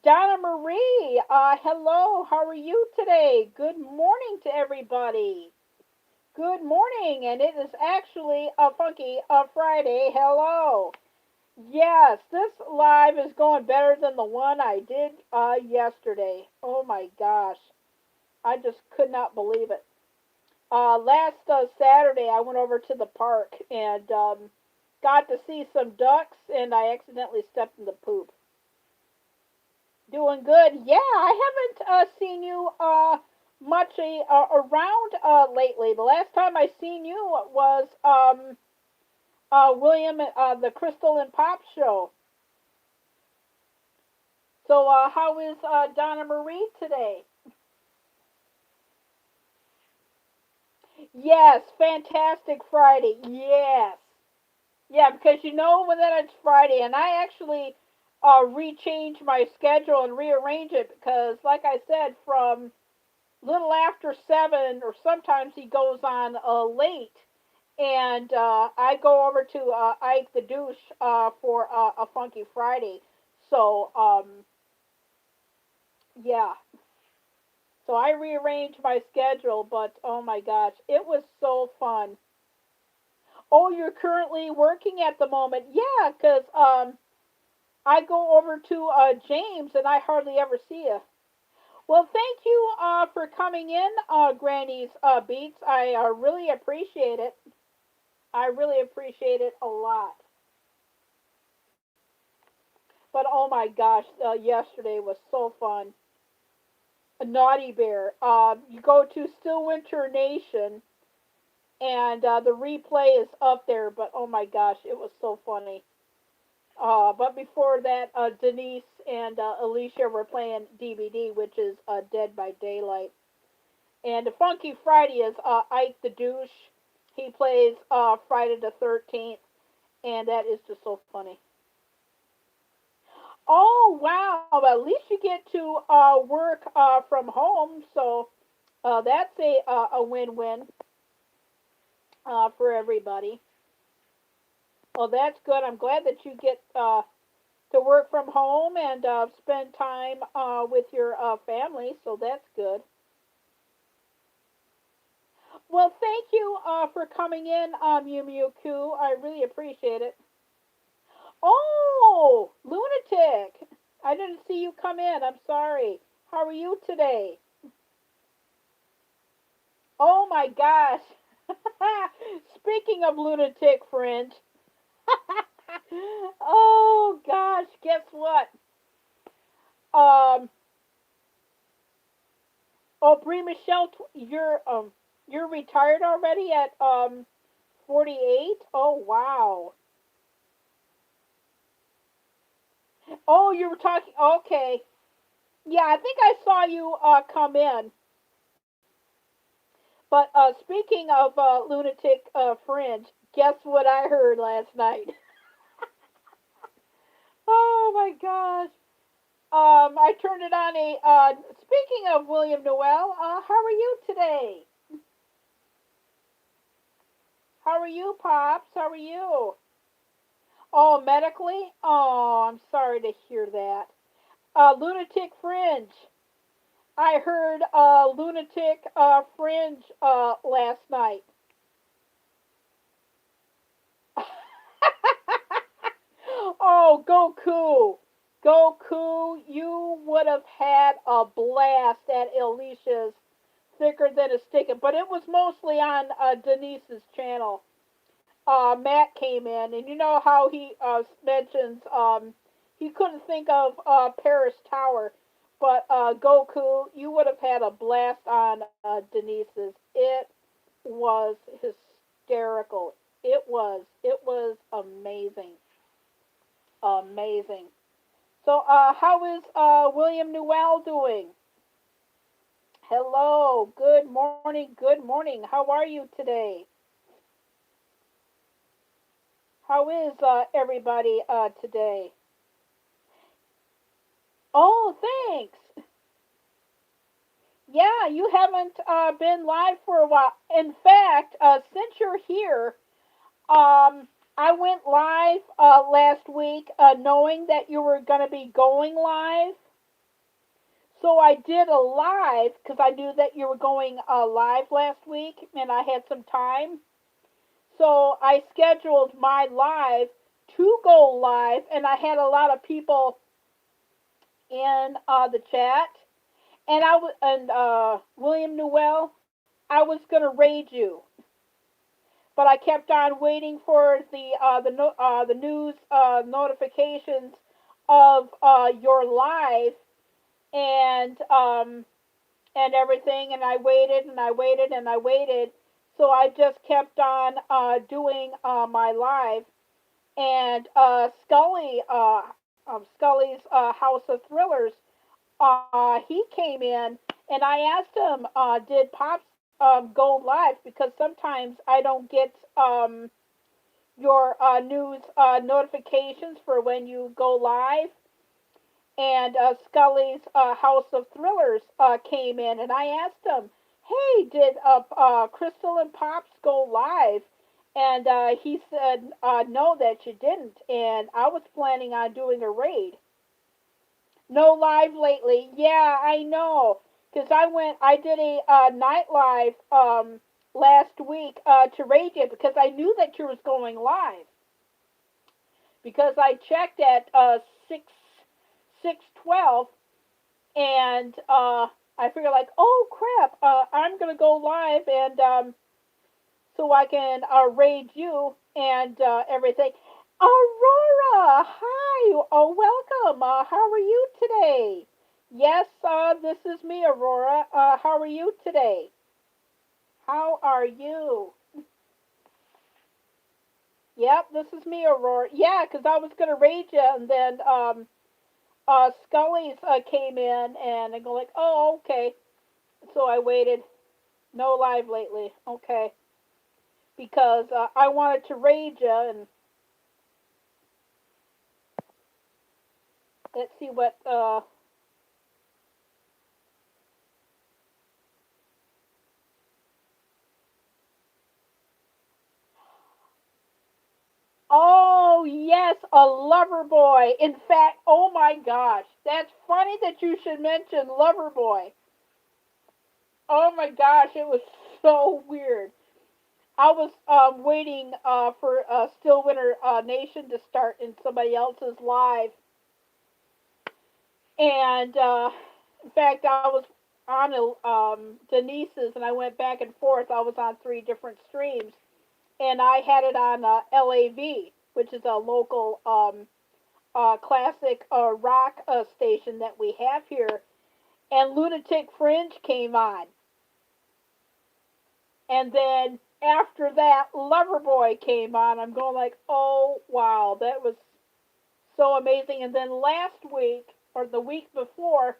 Donna Marie, hello, how are you today? Good morning to everybody. Good morning, and it is actually a funky Friday. Hello. Yes, this live is going better than the one I did yesterday. Oh my gosh, I just could not believe it. Last Saturday, I went over to the park and got to see some ducks, and I accidentally stepped in the poop. Doing good. Yeah, I haven't seen you much around lately. The last time I seen you was William the Crystal and Pop show. So how is Donna Marie today? Yes, fantastic Friday. Yes. Yeah, because you know when that it's Friday, and I actually rechange my schedule and rearrange it because, like I said, from little after 7, or sometimes he goes on late, and I go over to Ike the Douche for a Funky Friday. So yeah, so I rearranged my schedule, but oh my gosh, it was so fun. Oh, you're currently working at the moment? Yeah, because I go over to James and I hardly ever see you. Well, thank you for coming in, Granny's Beats. I really appreciate it. I really appreciate it a lot. But oh my gosh, yesterday was so fun. A Naughty Bear. You go to Stillwinter Nation, and the replay is up there. But oh my gosh, it was so funny. But before that, Denise and Alicia were playing DVD, which is Dead by Daylight. And the Funky Friday is Ike the Douche. He plays Friday the 13th, and that is just so funny. Oh, wow. Well, at least you get to work from home, so that's a win win for everybody. Well, that's good. I'm glad that you get to work from home and spend time with your family, so that's good. Well, thank you for coming in, Mew Mew Koo. I really appreciate it. Oh, Lunatic! I didn't see you come in. I'm sorry. How are you today? Oh my gosh. Speaking of Lunatic Fringe. Oh gosh, guess what? Um, oh, Brie Michelle, you're retired already at 48? Oh wow. Oh, you were talking. Okay. Yeah, I think I saw you come in. But speaking of Lunatic Fringe, guess what I heard last night? Oh my gosh. I turned it on a. Speaking of William Noel, how are you today? How are you, Pops? How are you? Oh, medically? Oh, I'm sorry to hear that. Lunatic Fringe. I heard Lunatic Fringe last night. Oh, Goku. Goku, you would have had a blast at Alicia's Thicker Than a Stick. But it was mostly on Denise's channel. Matt came in, and you know how he mentions he couldn't think of Paris Tower, but Goku, you would have had a blast on Denise's. It was hysterical. It was amazing, amazing. So, how is William Newell doing? Hello, good morning, good morning. How are you today? How is everybody today? Oh, thanks. Yeah, you haven't been live for a while. In fact, since you're here, I went live last week knowing that you were going to be going live. So I did a live because I knew that you were going live last week and I had some time. So I scheduled my live to go live, and I had a lot of people in the chat. And William Newell, I was gonna raid you, but I kept on waiting for the news notifications of your live and everything, and I waited and I waited and I waited. So I just kept on doing my live, and Scully's House of Thrillers, he came in, and I asked him, did Pops go live? Because sometimes I don't get your news notifications for when you go live. And Scully's House of Thrillers came in, and I asked him, "Hey, did Crystal and Pops go live?" And he said, "No, that you didn't." And I was planning on doing a raid. No live lately. Yeah, I know. Because I did a night live last week to raid you because I knew that you was going live. Because I checked at 6:12, and I figured like, oh crap, I'm gonna go live, and so I can raid you and everything. Aurora, hi, oh welcome. How are you today? Yes, this is me, Aurora. How are you today? How are you? Yep, this is me, Aurora. Yeah, 'cause I was gonna raid you, and then Scully's came in, and I go like, oh okay. So I waited. No live lately. Okay. Because I wanted to raid you, and let's see what. Oh yes, a lover boy. In fact, oh my gosh, that's funny that you should mention lover boy. Oh my gosh, it was so weird. I was waiting for Stillwinter Nation to start in somebody else's live, and in fact, I was on Denise's, and I went back and forth. I was on three different streams, and I had it on LAV, which is a local classic rock station that we have here. And Lunatic Fringe came on, and then after that, Loverboy came on. I'm going like, oh wow, that was so amazing. And then last week or the week before,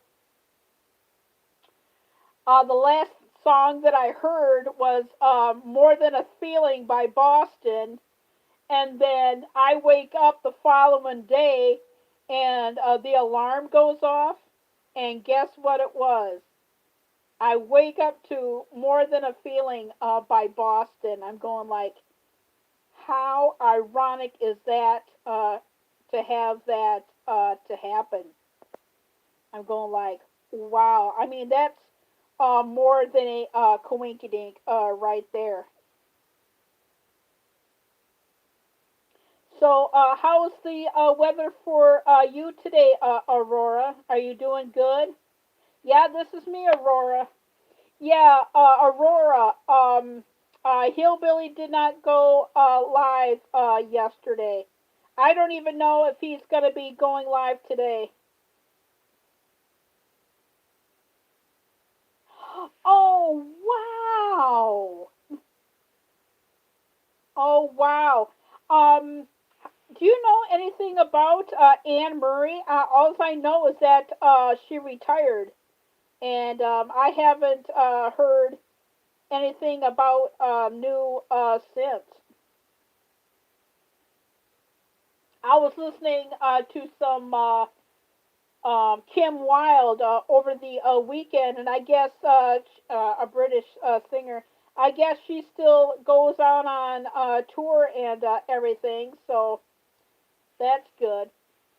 the last song that I heard was "More Than a Feeling" by Boston, and then I wake up the following day, and the alarm goes off, and guess what it was? I wake up to "More Than a Feeling" by Boston. I'm going like, how ironic is that to have that to happen? I'm going like, wow. I mean, that's more than a coinkydink right there. So, how's the weather for you today, Aurora? Are you doing good? Yeah, this is me, Aurora. Yeah, Aurora. Hillbilly did not go live yesterday. I don't even know if he's going to be going live today. Oh, wow. Oh, wow. Um, do you know anything about Anne Murray? All I know is that she retired, and I haven't heard anything about new since. I was listening to some Kim Wilde over the weekend, and I guess a British singer. I guess she still goes out on tour and everything, so that's good.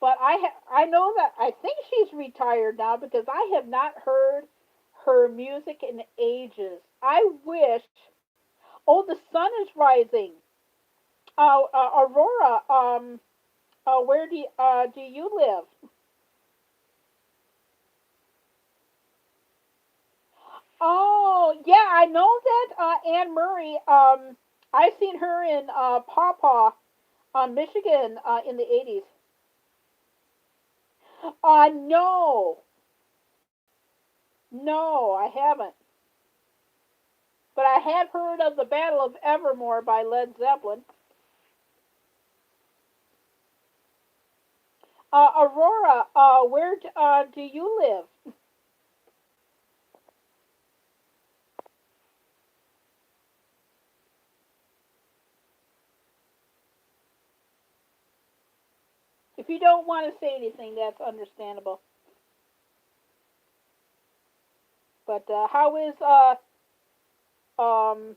But I know that I think she's retired now because I have not heard her music in ages. I wish. Oh, the sun is rising. Aurora. Where do you live? Oh, yeah, I know that Anne Murray. I seen her in Paw Paw, Michigan, in the '80s. No, no, I haven't. But I have heard of the Battle of Evermore by Led Zeppelin. Aurora, where do you live? If you don't want to say anything, that's understandable. But um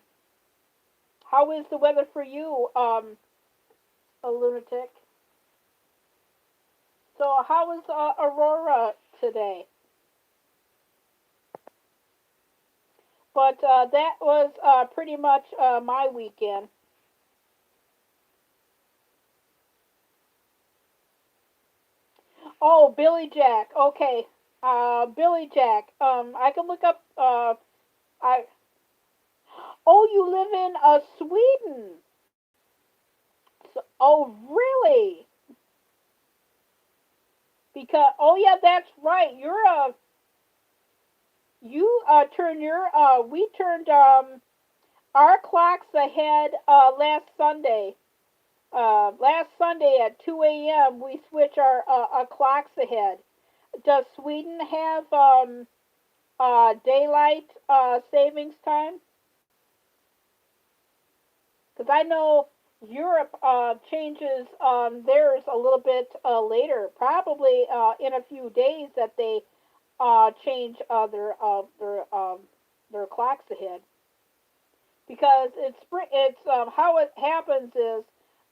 how is the weather for you, a lunatic? So how is Aurora today? But that was pretty much my weekend. Oh, Billy Jack. Okay, Billy Jack. I can look up. I. Oh, you live in Sweden. So, oh, really? Because oh yeah, that's right. You turn your we turned our clocks ahead last Sunday. Last Sunday at 2 a.m. we switch our clocks ahead. Does Sweden have daylight savings time? Because I know Europe changes theirs a little bit later, probably in a few days that they change their clocks ahead. Because it's spring. It's how it happens is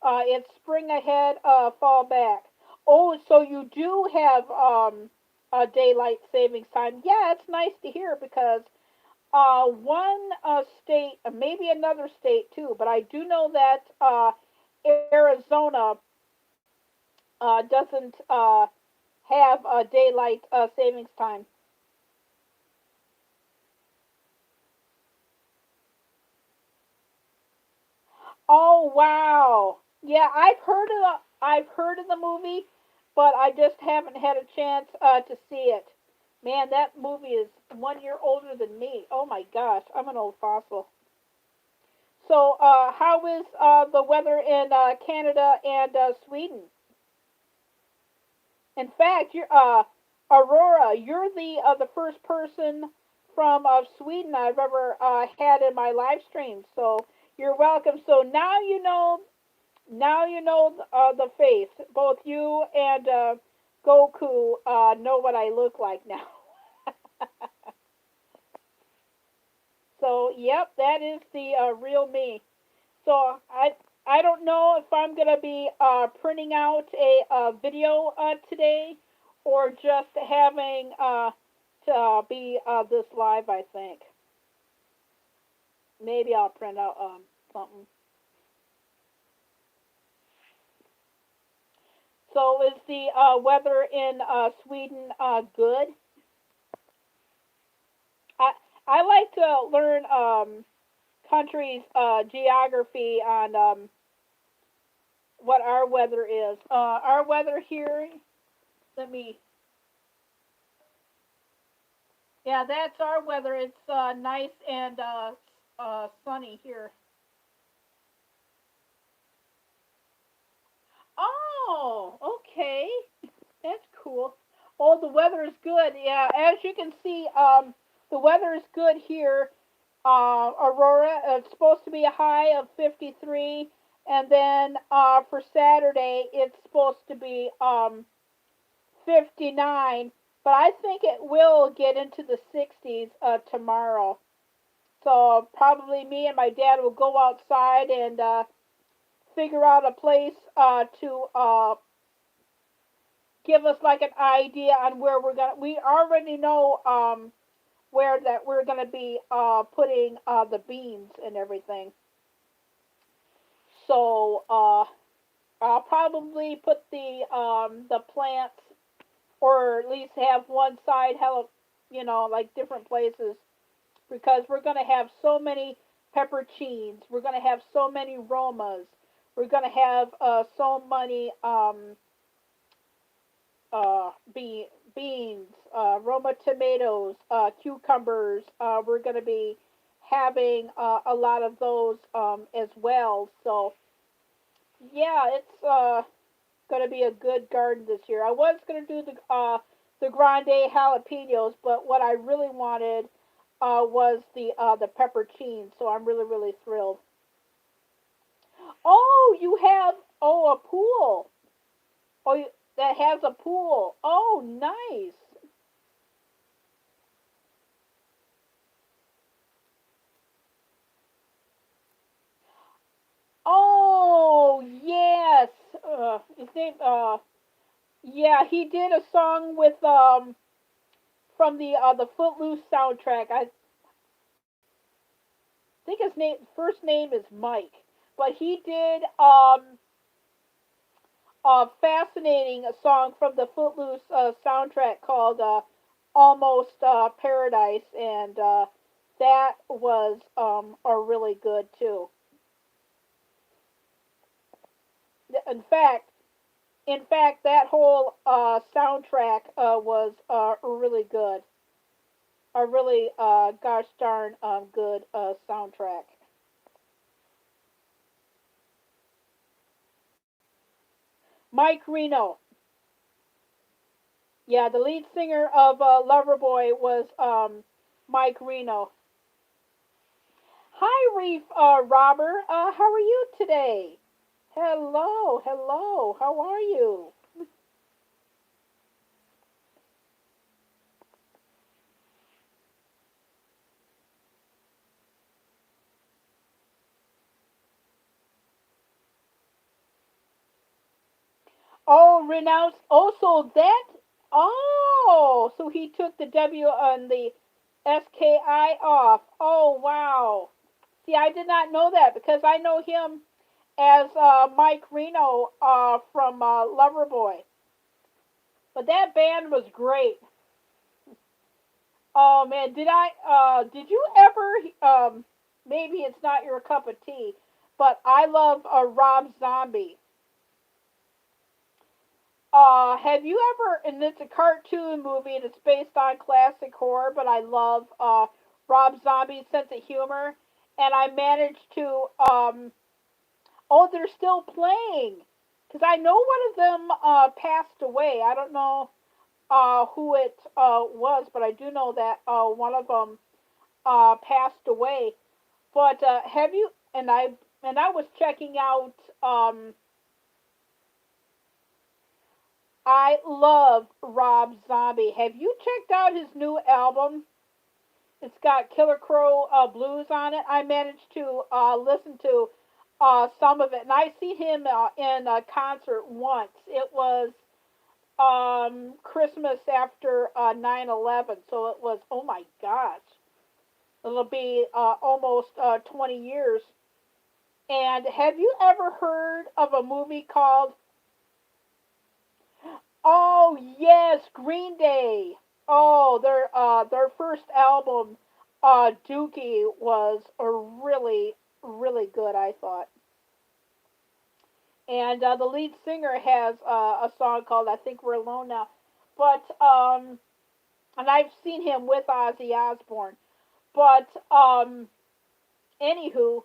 it's spring ahead, fall back. Oh, so you do have a daylight savings time. Yeah, it's nice to hear because one state, maybe another state too, but I do know that Arizona doesn't have a daylight savings time. Oh wow. Yeah, I've heard of the movie, but I just haven't had a chance to see it. Man, that movie is 1 year older than me. Oh my gosh, I'm an old fossil. So, how is the weather in Canada and Sweden? In fact, you're Aurora. You're the first person from Sweden I've ever had in my live stream. So you're welcome. So now you know the face. Both you and Goku know what I look like now. So yep, that is the real me. So I don't know if I'm gonna be printing out a video today or just having to be this live. I think maybe I'll print out something. So is the weather in Sweden good? I I like to learn. country's geography on what our weather is. Our weather here. Let me. Yeah, that's our weather. It's nice and sunny here. Oh, okay. That's cool. Oh, the weather is good. Yeah, as you can see, the weather is good here. Aurora, it's supposed to be a high of 53, and then for Saturday, it's supposed to be 59. But I think it will get into the 60s tomorrow. So probably me and my dad will go outside and figure out a place to give us like an idea on where we're gonna. We already know where that we're gonna be putting the beans and everything. So I'll probably put the plants, or at least have one side hella, like different places, because we're gonna have so many peppercines. We're gonna have so many romas. We're gonna have so many beans, Roma tomatoes, cucumbers. We're going to be having a lot of those as well. So yeah, it's going to be a good garden this year. I was going to do the grande jalapenos, but what I really wanted was the peppercine. So I'm really really thrilled. Oh, you have a pool. Oh, that has a pool. Oh, nice. Oh yes, his name. Yeah, he did a song with from the Footloose soundtrack. I think his first name is Mike, but he did a fascinating song from the Footloose soundtrack called Almost Paradise, and that was a really good too. In fact, that whole soundtrack was really good. A really gosh darn good soundtrack. Mike Reno, yeah, the lead singer of Loverboy was Mike Reno. Hi, Reef Robert. How are you today? Hello, hello. How are you? Oh, renounced. Also that. Oh, so he took the W on the SKI off. Oh, wow. See, I did not know that because I know him as Mike Reno from Loverboy. But that band was great. Oh man, did you ever maybe it's not your cup of tea, but I love Rob Zombie. Have you ever, and it's a cartoon movie and it's based on classic horror, but I love Rob Zombie's sense of humor, and I managed to oh, they're still playing. Because I know one of them passed away. I don't know who it was, but I do know that one of them passed away. But have you? And I was checking out. I love Rob Zombie. Have you checked out his new album? It's got Killer Crow blues on it. I managed to listen to some of it, and I see him in a concert once. It was Christmas after 9/11, so it was, oh my gosh, it'll be almost 20 years. And have you ever heard of a movie called, oh yes, Green Day? Oh, their first album. Dookie was a really, really good, I thought. And the lead singer has a song called "I Think We're Alone Now," but and I've seen him with Ozzy Osbourne. But anywho,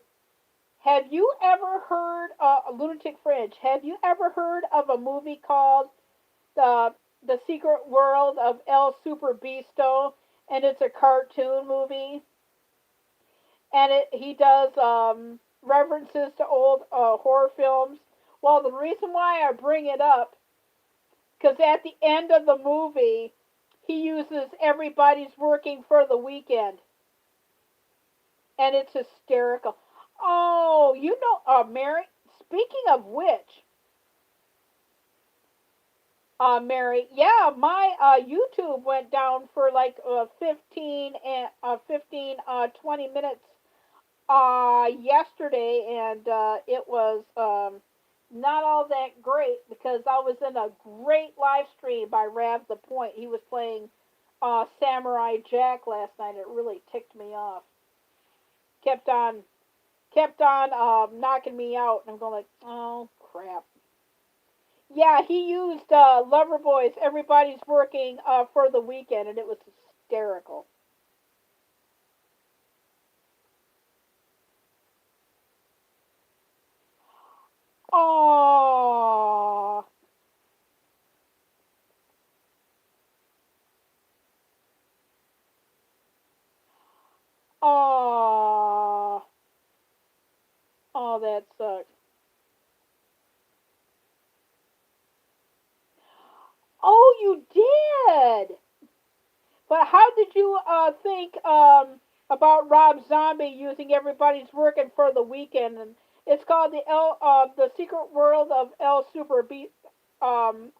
have you ever heard Lunatic Fringe? Have you ever heard of a movie called the The Secret World of El Super Beasto? And it's a cartoon movie, and he does references to old horror films. Well, the reason why I bring it up, because at the end of the movie, he uses "Everybody's Working for the Weekend," and it's hysterical. Oh, Mary. Speaking of which, Mary, yeah, my YouTube went down for like 20 minutes yesterday, and it was not all that great because I was in a great live stream by Rav the Point. He was playing Samurai Jack last night. It really ticked me off. Kept on, kept on knocking me out, and I'm going like, oh crap. Yeah, he used Loverboy's "Everybody's Working for the Weekend," and it was hysterical. Oh, oh, oh, that sucks. Oh, you did. But how did you think about Rob Zombie using "Everybody's Working for the Weekend"? And it's called the Secret World of um,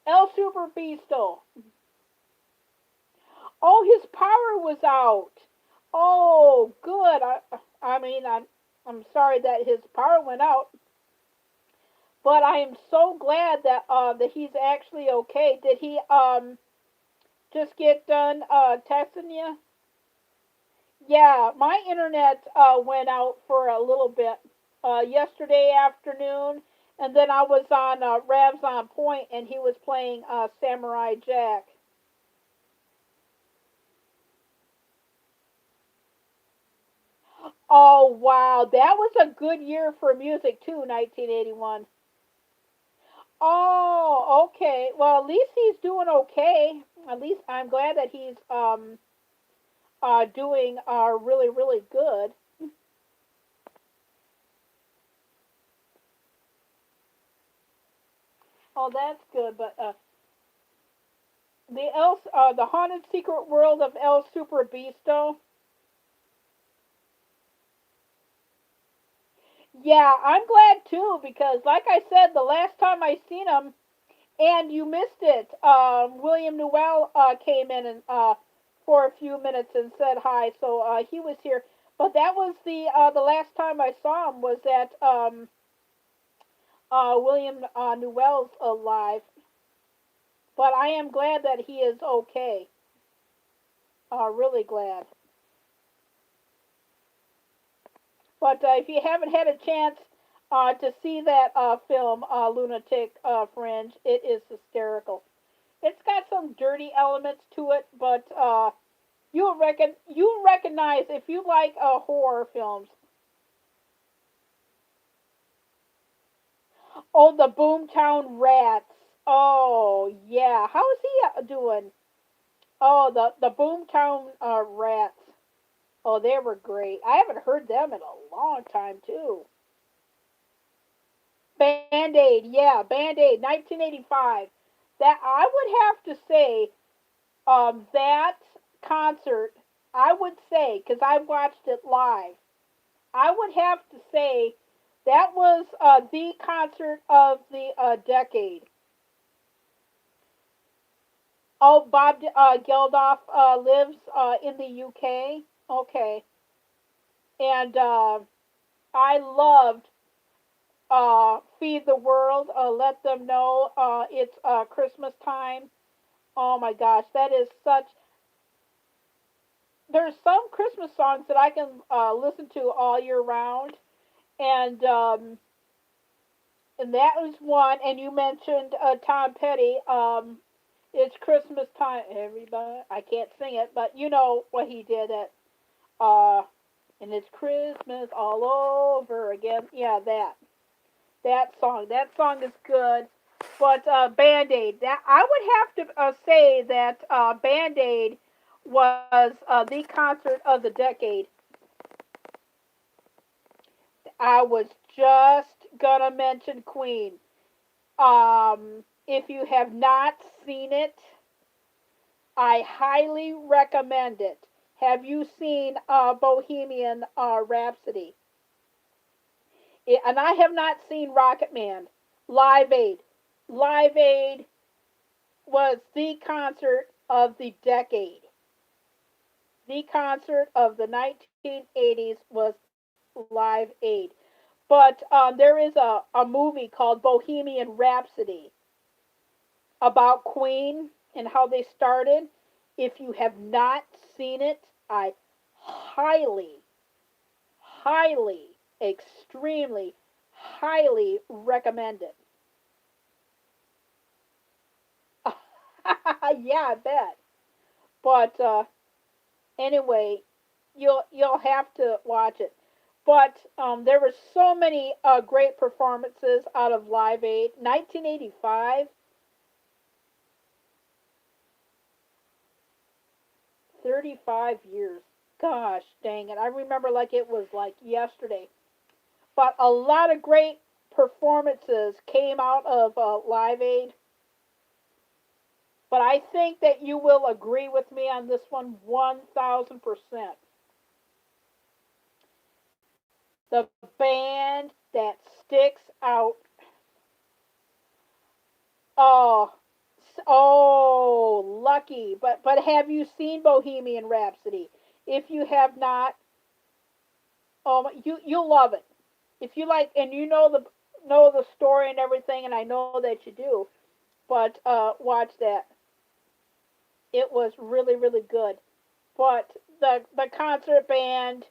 El Super Beasto. Oh, his power was out. Oh, good. I mean, I'm sorry that his power went out, but I am so glad that he's actually okay. Did he just get done texting you? Yeah, my internet went out for a little bit yesterday afternoon, and then I was on Rav's on Point, and he was playing Samurai Jack. Oh wow, that was a good year for music too, 1981. Oh, okay. Well, at least he's doing okay. At least I'm glad that he's doing really really good. Oh, that's good. But the haunted secret world of El Super Beasto. Yeah, I'm glad too because, like I said, the last time I seen him, and you missed it. William Newell came in and for a few minutes and said hi, so he was here. But that was the last time I saw him was at William Newell's live. But I am glad that he is okay. Really glad. But if you haven't had a chance to see that film, Lunatic Fringe, it is hysterical. It's got some dirty elements to it, but you'll recognize if you like horror films. Oh, the Boomtown Rats. Oh yeah, how is he doing? Oh, the Boomtown Rats. Oh, they were great. I haven't heard them in a long time too. Band Aid, yeah, Band Aid, 1985. That I would have to say, that concert, I would say, because I watched it live, I would have to say that was the concert of the decade. Oh, Bob Geldof lives in the UK. Okay, and I loved Feed the World. Let them know it's Christmas time. Oh my gosh, that is such. there's some Christmas songs that I can listen to all year round, and that was one. And you mentioned Tom Petty. It's Christmas time, everybody. I can't sing it, but you know what he did at uh, and it's Christmas all over again. Yeah, that song. That song is good. But Band Aid. That I would have to say that Band Aid was the concert of the decade. I was just gonna mention Queen. If you have not seen it, I highly recommend it. Have you seen Bohemian Rhapsody? And I have not seen Rocket Man. Live Aid. Live Aid was the concert of the decade. The concert of the 1980s was Live Aid. But there is a movie called Bohemian Rhapsody about Queen and how they started. If you have not seen it, I highly, highly, extremely, highly recommend it. Yeah, I bet. But anyway, you'll have to watch it. But there were so many great performances out of Live Aid. 1985, 35 years. Gosh dang it. I remember like it was like yesterday. But a lot of great performances came out of Live Aid. But I think that you will agree with me on this one 1000%. The band that sticks out. Oh, oh, lucky. But have you seen Bohemian Rhapsody? If you have not, you'll love it. If you like, and you know the story and everything, and I know that you do. But watch that. It was really really good. But the concert band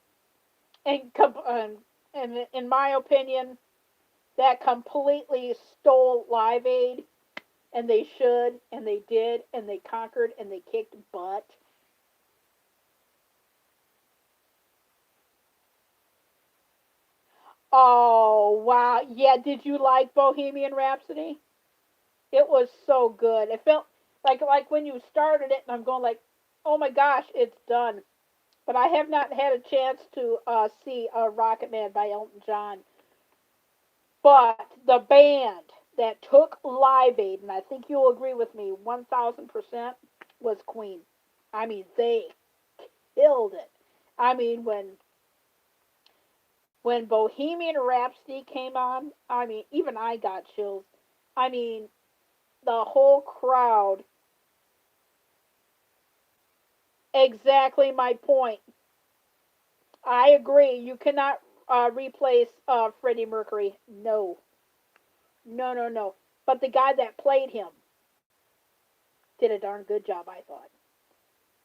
and in my opinion, that completely stole Live Aid, and they should, and they did, and they conquered, and they kicked butt. Oh wow, yeah. Did you like Bohemian Rhapsody? It was so good. It felt like when you started it, and I'm going like, oh my gosh, it's done. But I have not had a chance to see Rocket Man by Elton John. But the band that took Live Aid, and I think you'll agree with me 1000%, was Queen. I mean, they killed it. I mean, when Bohemian Rhapsody came on, I mean, even I got chills. I mean, the whole crowd. Exactly my point. I agree. You cannot replace Freddie Mercury. No, no, no, no. But the guy that played him did a darn good job, I thought.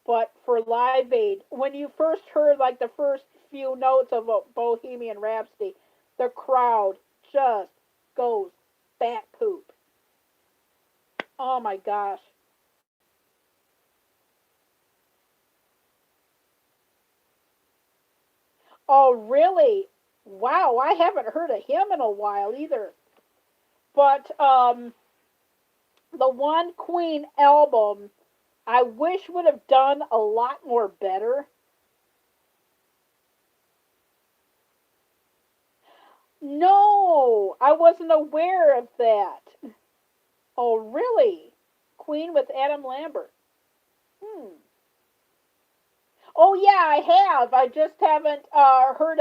But for Live Aid, when you first heard like the first few notes of a Bohemian Rhapsody, the crowd just goes bat poop. Oh my gosh. Oh really? Wow, I haven't heard of him in a while either. But the one Queen album I wish would have done a lot more better. No, I wasn't aware of that. Oh, really? Queen with Adam Lambert. Hmm. Oh yeah, I have. I just haven't heard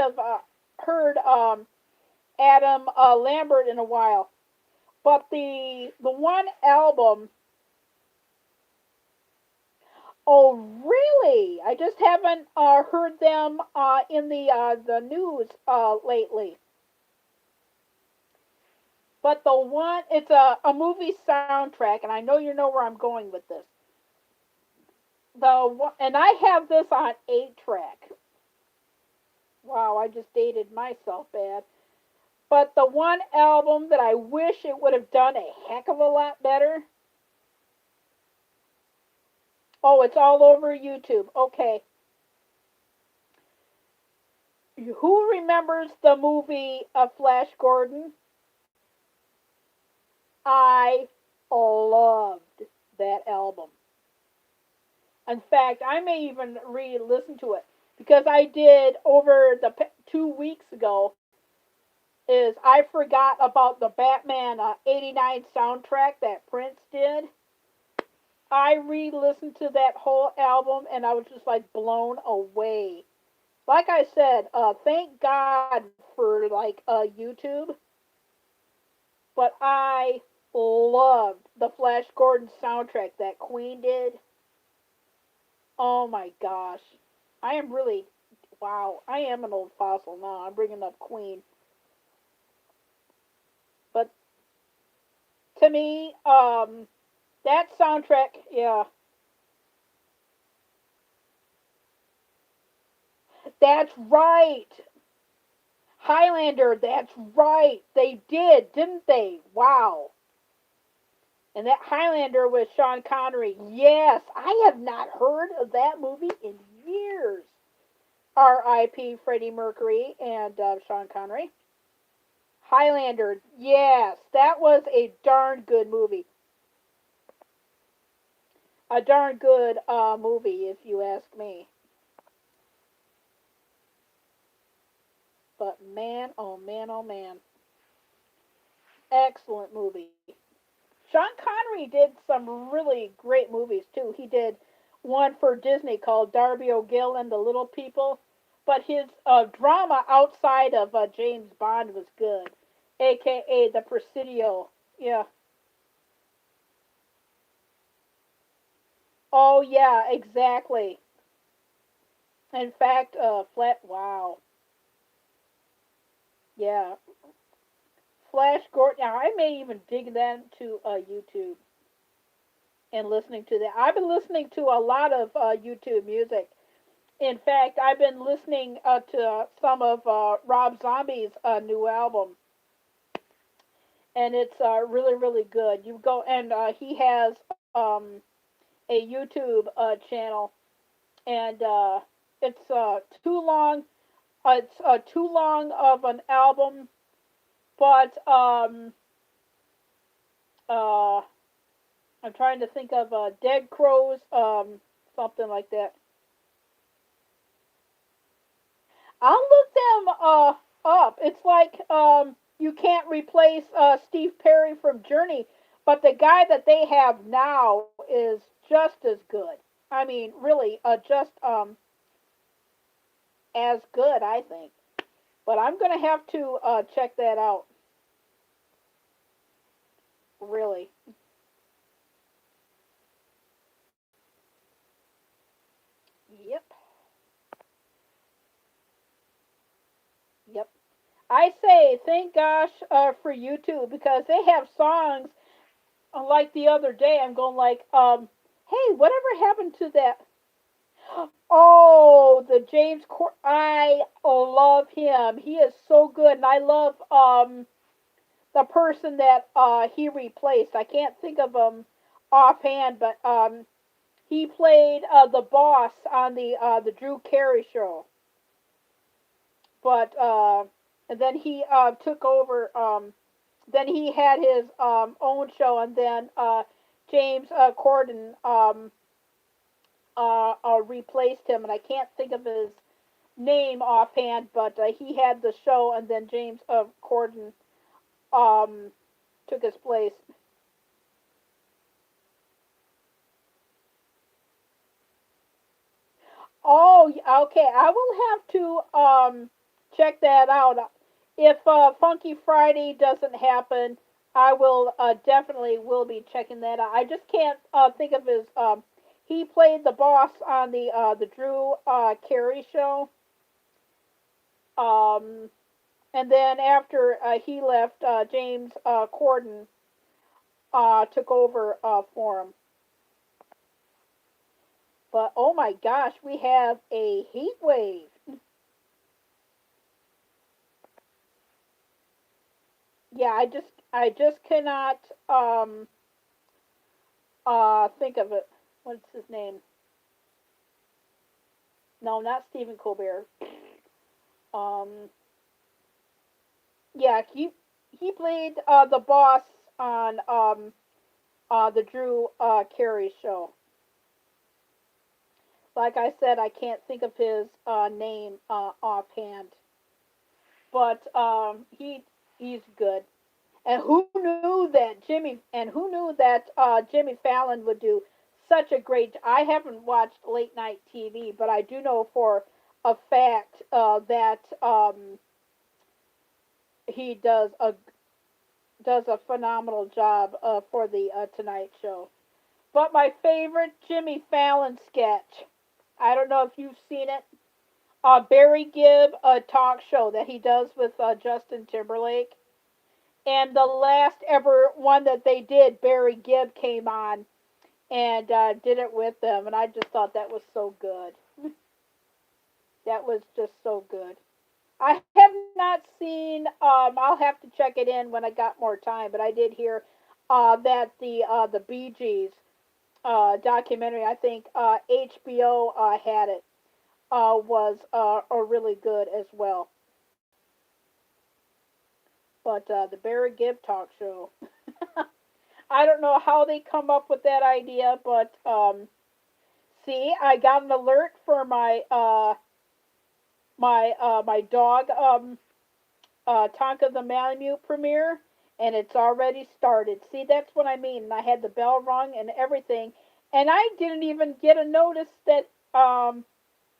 Adam Lambert in a while. But the one album. Oh really? I just haven't heard them in the news lately. But the one, it's a movie soundtrack, and I know you know where I'm going with this. and I have this on 8 track. Wow, I just dated myself bad. But the one album that I wish it would have done a heck of a lot better. Oh, it's all over YouTube. Okay. Who remembers the movie Flash Gordon? I loved that album. In fact, I may even re-listen to it because I did over the 2 weeks ago. Is I forgot about the Batman '89 soundtrack that Prince did. I re-listened to that whole album and I was just like blown away. Like I said, thank God for like YouTube, but I loved the Flash Gordon soundtrack that Queen did. Oh my gosh. I am really, wow, I am an old fossil now. I'm bringing up Queen. But to me, that soundtrack, yeah, that's right. Highlander, that's right. They did, didn't they? Wow. And that Highlander with Sean Connery. Yes, I have not heard of that movie in years. R.I.P. Freddie Mercury and Sean Connery. Highlander, yes, that was a darn good movie. A darn good movie, if you ask me. But man, oh man, oh man. Excellent movie. Sean Connery did some really great movies too. He did one for Disney called Darby O'Gill and the Little People, but his drama outside of James Bond was good, aka the Presidio. Yeah. Oh yeah, exactly. In fact, Flat. Wow. Yeah. Flash Gordon. Now I may even dig that to YouTube and listening to that. I've been listening to a lot of YouTube music. In fact, I've been listening to some of Rob Zombie's new album, and it's really, really good. You go and he has a YouTube channel, and it's too long. It's too long of an album, but uh, I'm trying to think of Dead Crows, something like that. I'll look them up. It's like you can't replace Steve Perry from Journey, but the guy that they have now is just as good. I mean, really, just as good, I think. But I'm gonna have to check that out. Really. Yep. Yep. I say thank gosh for YouTube because they have songs. Like the other day, I'm going like, hey, whatever happened to that? Oh, the I love him. He is so good, and I love the person that he replaced. I can't think of him offhand, but he played the boss on the Drew Carey show. But and then he took over. Then he had his own show, and then James Corden replaced him, and I can't think of his name offhand, but he had the show, and then James Corden um, took his place. Oh, okay. I will have to check that out. If Funky Friday doesn't happen, I will definitely will be checking that out. I just can't think of his. He played the boss on the Drew Carey show. Um, and then after he left, James Corden took over for him. But oh my gosh, we have a heat wave. Yeah, I just cannot think of it. What's his name? No, not Stephen Colbert. Um yeah, he played the boss on the Drew Carey show. Like I said, I can't think of his name offhand, but he's good. And who knew that Jimmy Fallon would do such a great? I haven't watched late night TV, but I do know for a fact that he does a phenomenal job for the Tonight Show. But my favorite Jimmy Fallon sketch, I don't know if you've seen it, Barry Gibb talk show that he does with Justin Timberlake. And the last ever one that they did, Barry Gibb came on and did it with them, and I just thought that was so good. That was just so good. I have not seen. I'll have to check it in when I got more time, but I did hear that the Bee Gees documentary. I think HBO had it. Was a really good as well. But the Barry Gibb talk show. I don't know how they come up with that idea, but see, I got an alert for my dog Tonka the Malamute premiere, and it's already started. See, that's what I mean. And I had the bell rung and everything, and I didn't even get a notice that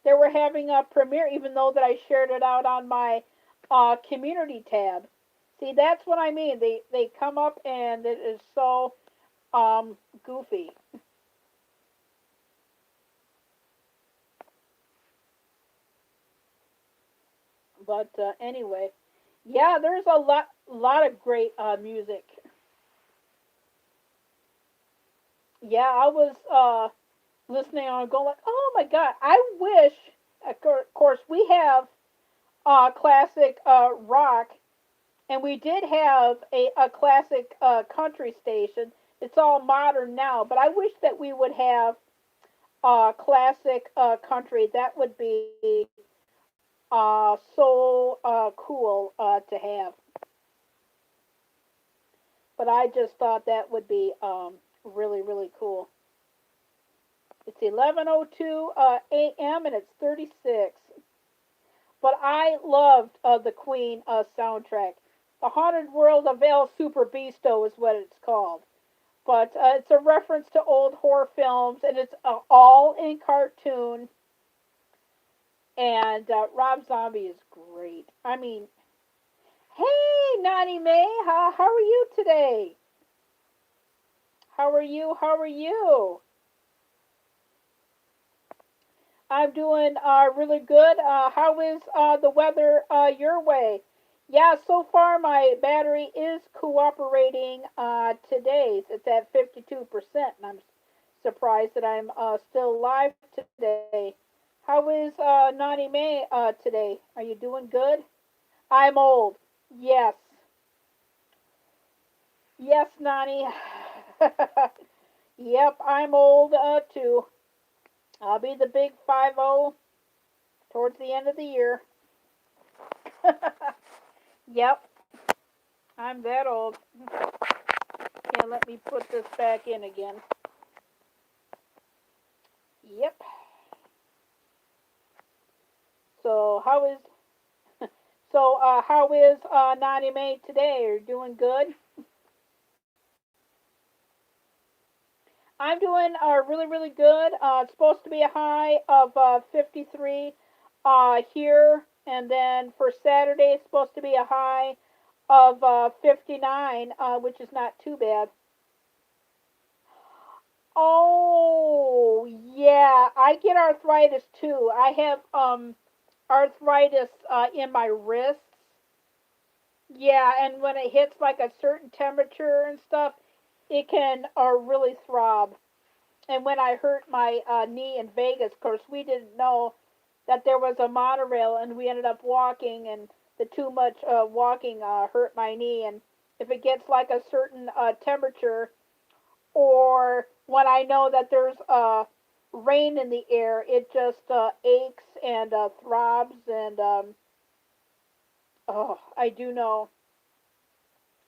they were having a premiere, even though that I shared it out on my community tab. See, that's what I mean. They come up and it is so goofy. But anyway, yeah, there's a lot of great music. Yeah, I was listening and going like, oh my god, I wish. Of course, we have classic rock, and we did have a classic country station. It's all modern now, but I wish that we would have classic country. That would be so cool to have. But I just thought that would be really really cool. It's 11:02 a.m. and it's 36. But I loved the Queen soundtrack. The Haunted World of El Super Beasto is what it's called. But it's a reference to old horror films, and it's all in cartoon. And Rob Zombie is great. I mean, hey, Nani May, how are you today? How are you? How are you? I'm doing really good. How is the weather your way? Yeah, so far my battery is cooperating today. It's at 52%, and I'm surprised that I'm still alive today. How is Nani May today? Are you doing good? I'm old. Yes. Yes, Nani. Yep, I'm old too. I'll be the big 50 towards the end of the year. Yep, I'm that old. Yeah, let me put this back in again. Yep. So how is Nani May today? Are you doing good? I'm doing really really good. It's supposed to be a high of 53 here, and then for Saturday it's supposed to be a high of 59, which is not too bad. Oh, yeah, I get arthritis too. I have arthritis in my wrists. Yeah, and when it hits like a certain temperature and stuff, it can really throb. And when I hurt my knee in Vegas, of course, we didn't know that there was a monorail, and we ended up walking, and the too much walking hurt my knee. And if it gets like a certain temperature, or when I know that there's rain in the air, it just aches and throbs, and oh, I do know.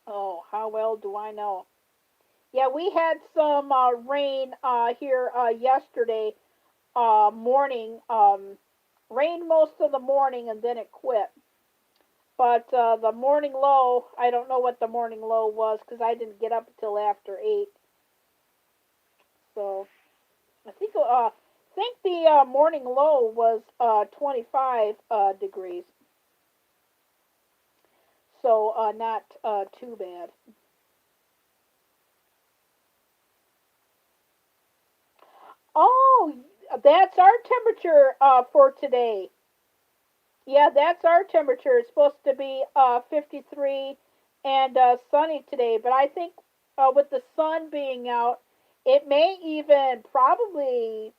Oh, how well do I know? Yeah, we had some rain here yesterday morning. Rained most of the morning and then it quit. But the morning low, I don't know what the morning low was because I didn't get up until after 8. So I think the morning low was 25 degrees. So not too bad. Oh, that's our temperature for today. Yeah, that's our temperature. It's supposed to be 53 and sunny today, but I think with the sun being out, it may even probably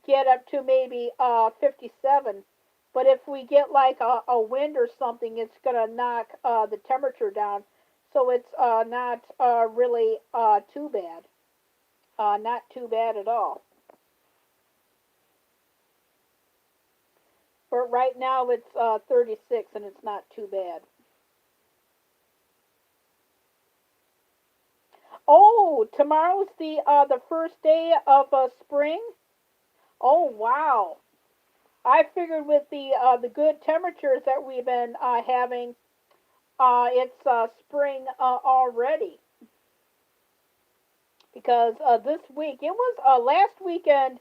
get up to maybe 57. But if we get like a wind or something, it's going to knock the temperature down. So it's not really too bad. Not too bad at all. But right now it's 36 and it's not too bad. Oh, tomorrow's the first day of spring. Oh wow! I figured with the good temperatures that we've been having, it's spring already. Because this week it was last weekend.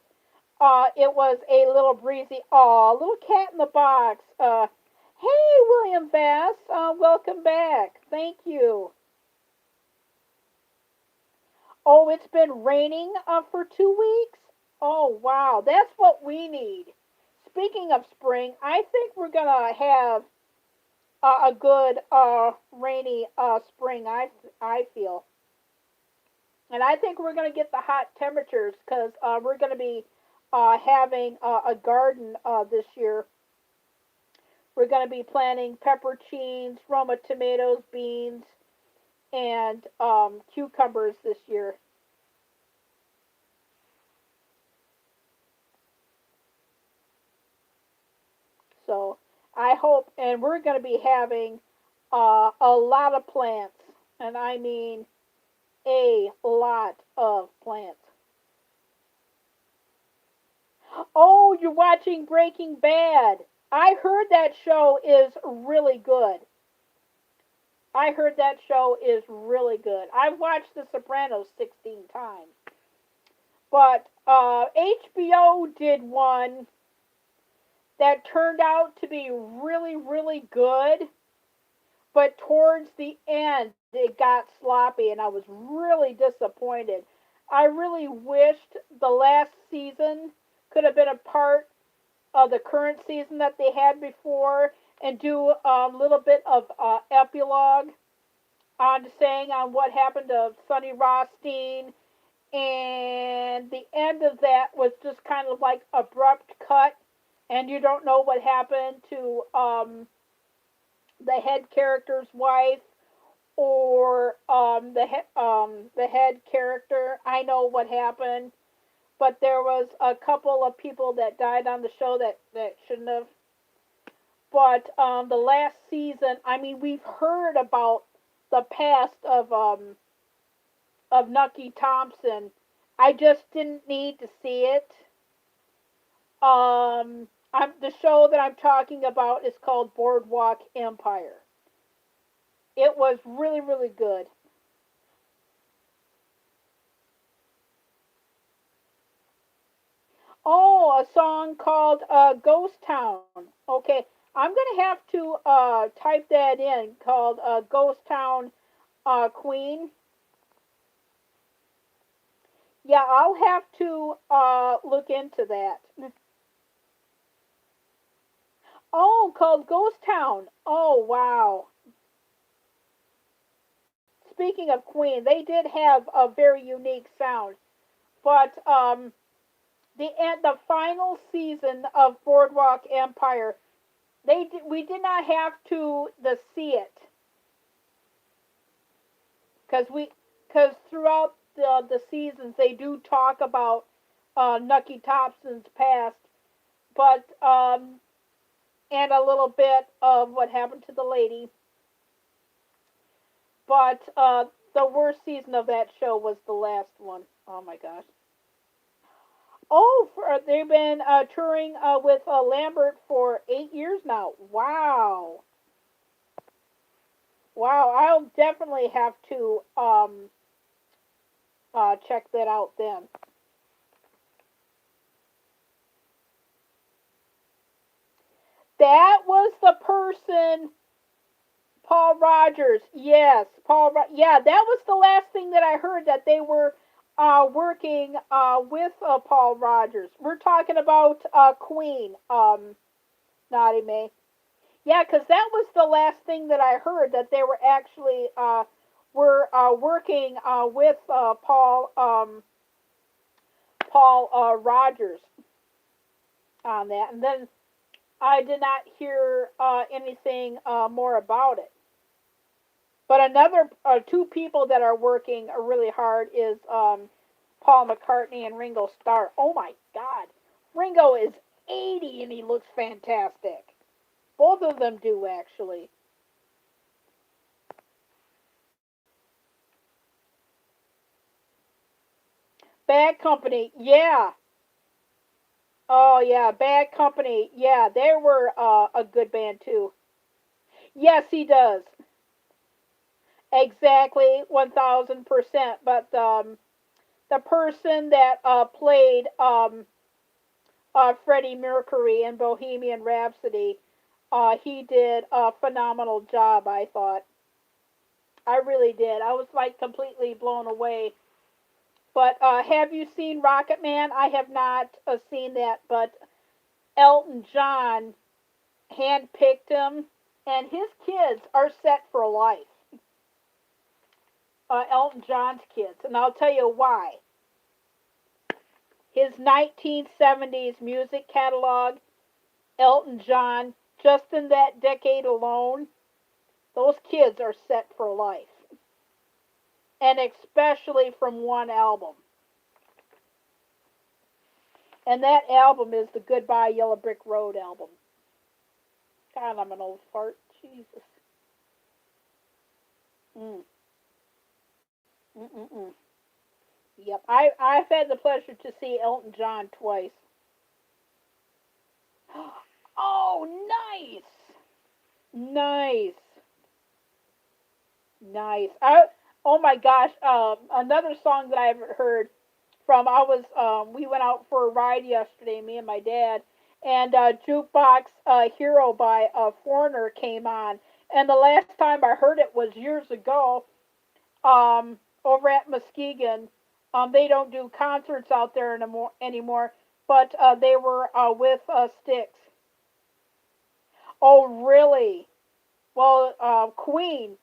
It was a little breezy. Oh, little cat in the box. Hey, William Bass. Welcome back. Thank you. Oh, it's been raining for 2 weeks? Oh, wow. That's what we need. Speaking of spring, I think we're going to have a good rainy spring, I feel. And I think we're going to get the hot temperatures because we're going to be having a garden this year. We're going to be planting pepperceines, Roma tomatoes, beans, and cucumbers this year. So I hope, and we're going to be having a lot of plants, and I mean a lot of plants. Oh, you're watching Breaking Bad. I heard that show is really good. I heard that show is really good. I've watched The Sopranos 16 times. But HBO did one that turned out to be really, really good. But towards the end, it got sloppy, and I was really disappointed. I really wished the last season could have been a part of the current season that they had before and do a little bit of epilogue on saying on what happened to Sonny Rothstein. And the end of that was just kind of like abrupt cut, and you don't know what happened to the head character's wife or the head character. I know what happened, but there was a couple of people that died on the show that shouldn't have. But the last season, I mean, we've heard about the past of Nucky Thompson. I just didn't need to see it. The show that I'm talking about is called Boardwalk Empire. It was really, really good. Oh, a song called Ghost Town. Okay, I'm gonna have to type that in called Ghost Town Queen. Yeah, I'll have to look into that. Oh, called Ghost Town. Oh, wow. Speaking of Queen, they did have a very unique sound. but the final season of Boardwalk Empire, we did not have to see it because throughout the seasons they do talk about Nucky Thompson's past, but and a little bit of what happened to the lady. But the worst season of that show was the last one. Oh my gosh. Oh, they've been touring with Lambert for 8 years now. Wow. Wow, I'll definitely have to check that out then. That was the person, Paul Rogers. Yes, yeah, that was the last thing that I heard, that they were working with Paul Rogers. We're talking about Queen, Naughty May. Yeah, because that was the last thing that I heard, that they were actually were working with Paul Rogers on that, and then I did not hear anything more about it. But another two people that are working really hard is Paul McCartney and Ringo Starr. Oh my God, Ringo is 80 and he looks fantastic. Both of them do, actually. Bad Company, yeah. Oh yeah, Bad Company, yeah. They were a good band too. Yes, he does. Exactly, 1000%. But the person that played Freddie Mercury in Bohemian Rhapsody, he did a phenomenal job, I thought. I really did. I was like completely blown away. But have you seen Rocket Man? I have not seen that, but Elton John handpicked him, and his kids are set for life. Elton John's kids, and I'll tell you why. His 1970s music catalog, Elton John, just in that decade alone, those kids are set for life. And especially from one album. And that album is the Goodbye Yellow Brick Road album. God, I'm an old fart. Jesus. Mm. Mm-mm-mm. Yep. I've had the pleasure to see Elton John twice. Oh, nice. Nice. Nice. Oh my gosh. Another song that I've heard from, we went out for a ride yesterday, me and my dad, and Jukebox Hero by Foreigner came on. And the last time I heard it was years ago, over at Muskegon. They don't do concerts out there anymore, but they were with Styx. Oh, really? Well, Queen,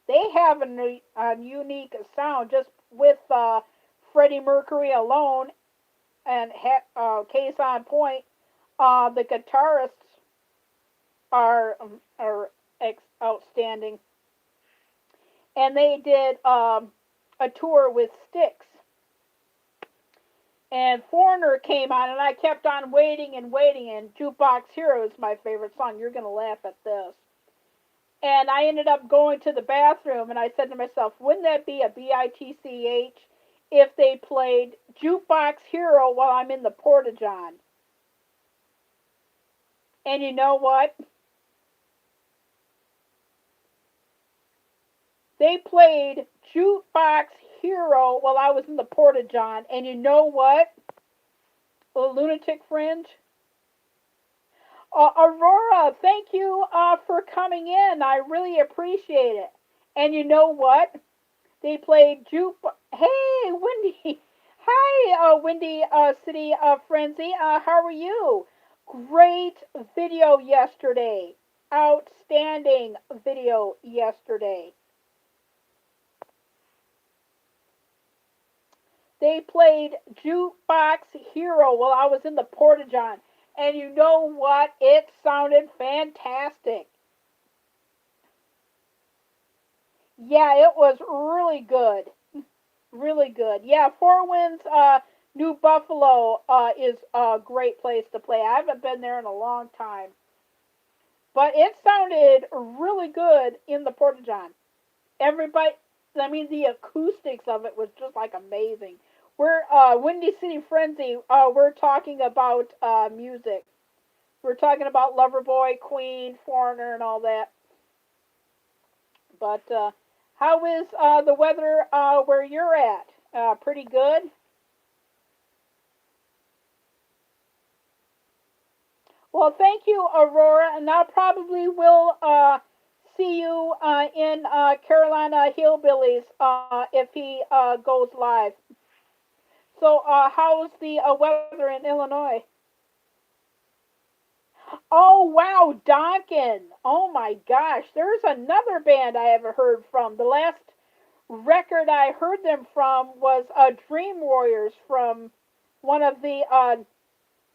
they have a unique sound just with Freddie Mercury alone and Case on Point. The guitarists are outstanding, and they did a tour with Styx. And Foreigner came on, and I kept on waiting and waiting. And Jukebox Hero is my favorite song. You're gonna laugh at this. And I ended up going to the bathroom, and I said to myself, wouldn't that be a bitch if they played Jukebox Hero while I'm in the Porta John? And you know what? They played Jukebox Hero while I was in the Porta John, and you know what? A lunatic fringe. Aurora, thank you for coming in. I really appreciate it. And you know what? They played Juke. Hey, Wendy. Hi, Wendy City Frenzy. How are you? Great video yesterday. Outstanding video yesterday. they played Jukebox Hero while I was in the Porta John. And you know what? It sounded fantastic. Yeah, it was really good. Really good. Yeah, Four Winds, New Buffalo is a great place to play. I haven't been there in a long time. But it sounded really good in the Porta John. Everybody, I mean, the acoustics of it was just like amazing. We're Windy City Frenzy. We're talking about music. We're talking about Loverboy, Queen, Foreigner, and all that. But how is the weather where you're at? Pretty good. Well, thank you, Aurora, and I probably will see you in Carolina Hillbillies if he goes live. So, how's the weather in Illinois? Oh, wow, Donkin. Oh my gosh, there's another band I haven't heard from. The last record I heard them from was Dream Warriors from one of the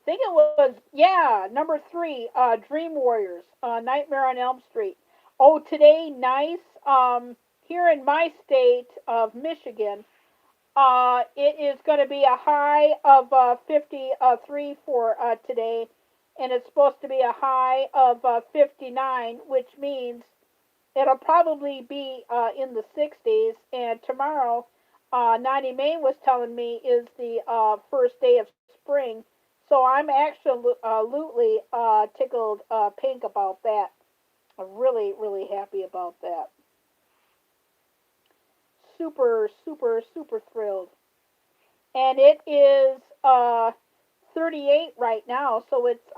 think it was, yeah, number three, Dream Warriors, Nightmare on Elm Street. Oh, today, nice. Here in my state of Michigan, it is going to be a high of 53 for today, and it's supposed to be a high of 59, which means it'll probably be in the 60s. And tomorrow, 90 Main was telling me is the first day of spring. So I'm absolutely tickled pink about that. I'm really, really happy about that. Super, super, super thrilled. And it is 38 right now, so it's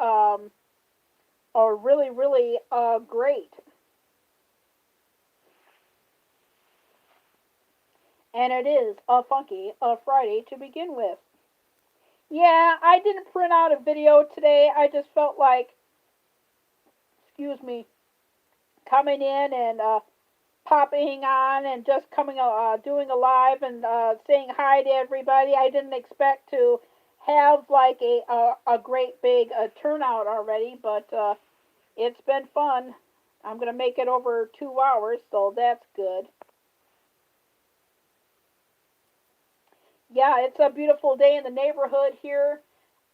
really, really great. And it is a funky Friday to begin with. Yeah, I didn't print out a video today. I just felt like, excuse me, coming in and popping on and just coming doing a live and saying hi to everybody. I didn't expect to have like a great big turnout already, but it's been fun. I'm gonna make it over 2 hours, so that's good. Yeah, it's a beautiful day in the neighborhood here.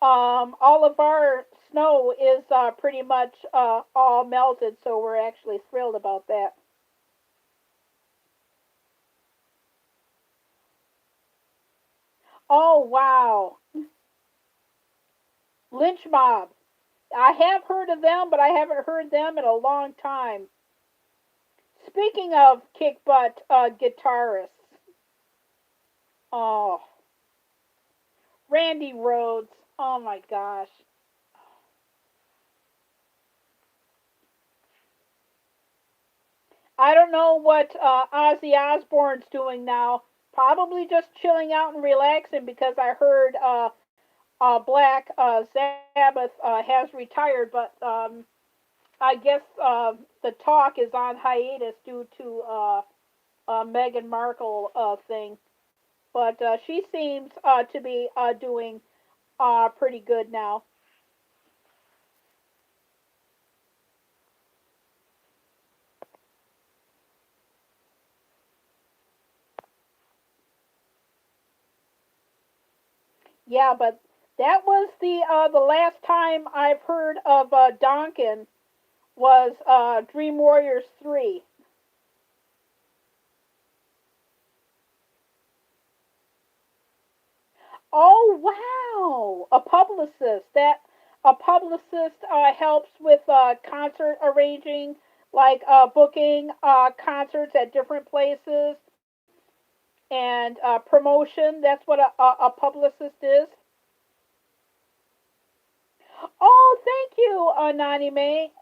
All of our snow is pretty much all melted, so we're actually thrilled about that. Oh wow, Lynch Mob. I have heard of them, but I haven't heard them in a long time. Speaking of kick butt guitarists, oh, Randy Rhodes. Oh my gosh. I don't know what Ozzy Osbourne's doing now. Probably just chilling out and relaxing because I heard Black Sabbath has retired, but I guess the talk is on hiatus due to Meghan Markle thing. But she seems to be doing pretty good now. Yeah, but that was the last time I've heard of Donkin was Dream Warriors 3. Oh wow, a publicist. That a publicist helps with concert arranging, like booking concerts at different places and promotion. That's what a publicist is. Oh, thank you, Nani May.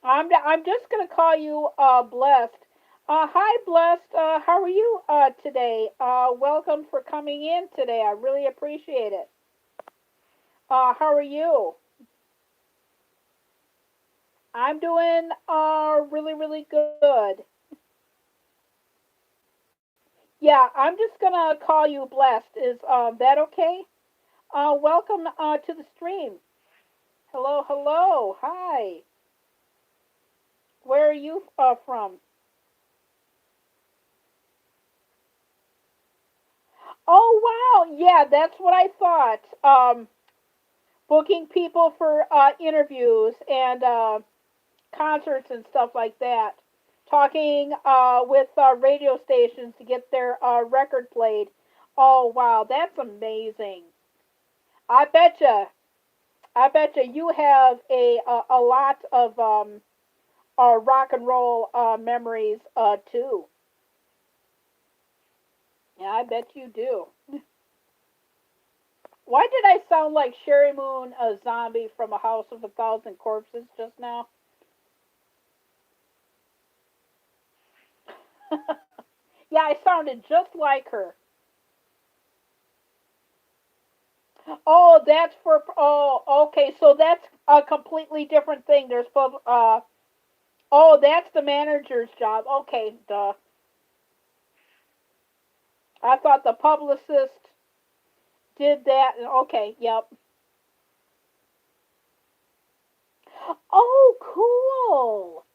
I'm just gonna call you blessed. Hi, blessed. How are you today? Welcome for coming in today. I really appreciate it. How are you? I'm doing really, really good. Yeah, I'm just gonna call you blessed. Is that okay? Welcome to the stream. Hello, hello, hi. Where are you from? Oh wow, yeah, that's what I thought. Booking people for interviews and concerts and stuff like that. Talking with radio stations to get their record played. Oh wow, that's amazing. I betcha. I betcha you have a lot of rock and roll memories too. Yeah, I bet you do. Why did I sound like Sherry Moon, a zombie from A House of a Thousand Corpses just now? Yeah, I sounded just like her. Oh, that's for. Oh, okay. So that's a completely different thing. There's. Oh, that's the manager's job. Okay, duh. I thought the publicist did that. Okay, yep. Oh, cool.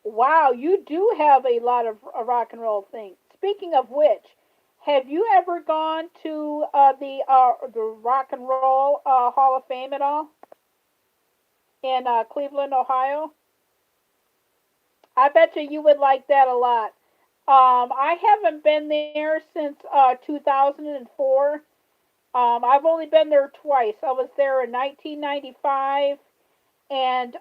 Wow, you do have a lot of rock and roll things. Speaking of which, have you ever gone to the Rock and Roll Hall of Fame at all in Cleveland, Ohio? I bet you would like that a lot. I haven't been there since 2004. I've only been there twice. I was there in 1995 and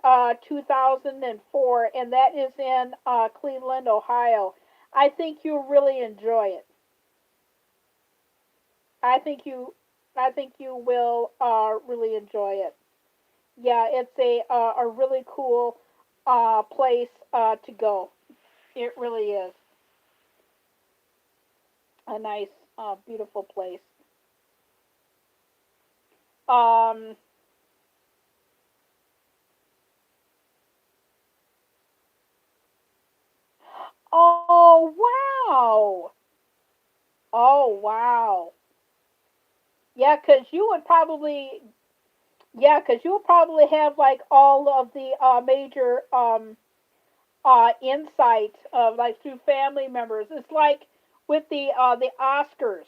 2004, and that is in Cleveland, Ohio. I think you'll really enjoy it. I think you, I think you will really enjoy it. Yeah, it's a really cool place to go. It really is a nice, beautiful place. Um, oh wow! Oh wow! Yeah, 'cause you would probably Yeah, because you'll probably have like all of the major insight of like through family members. It's like with the Oscars,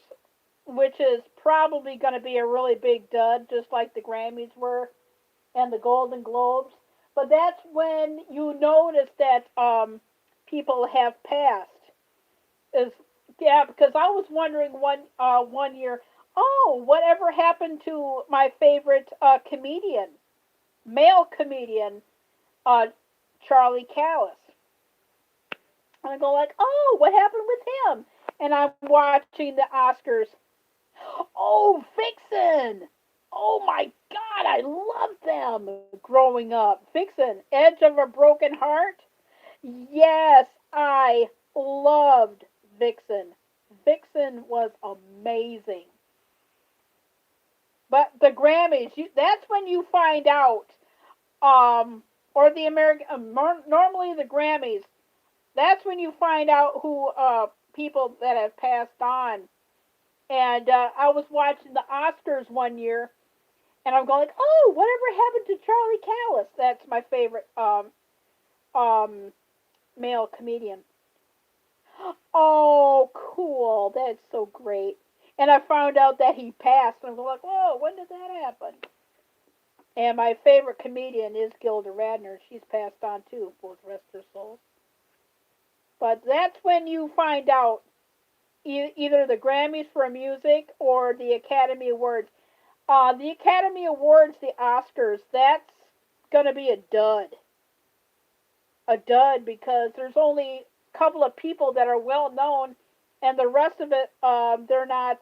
which is probably going to be a really big dud, just like the Grammys were and the Golden Globes. But that's when you notice that people have passed. Is Yeah, because I was wondering one year, oh, whatever happened to my favorite comedian, male comedian, uh, Charlie Callis. And I go like, oh, what happened with him? And I'm watching the Oscars. Oh, Vixen! Oh my God, I loved them growing up. Vixen, Edge of a Broken Heart. Yes, I loved Vixen. Vixen was amazing. But the Grammys, that's when you find out, or the American, normally the Grammys, that's when you find out who people that have passed on. And I was watching the Oscars one year, and I'm going like, oh, whatever happened to Charlie Callis? That's my favorite um, male comedian. Oh, cool! That's so great. And I found out that he passed, and I'm like, whoa, when did that happen? And my favorite comedian is Gilda Radner. She's passed on too, both rest her souls. But that's when you find out either the Grammys for music or the Academy Awards. The Academy Awards, the Oscars, that's gonna be a dud because there's only a couple of people that are well known, and the rest of it, they're not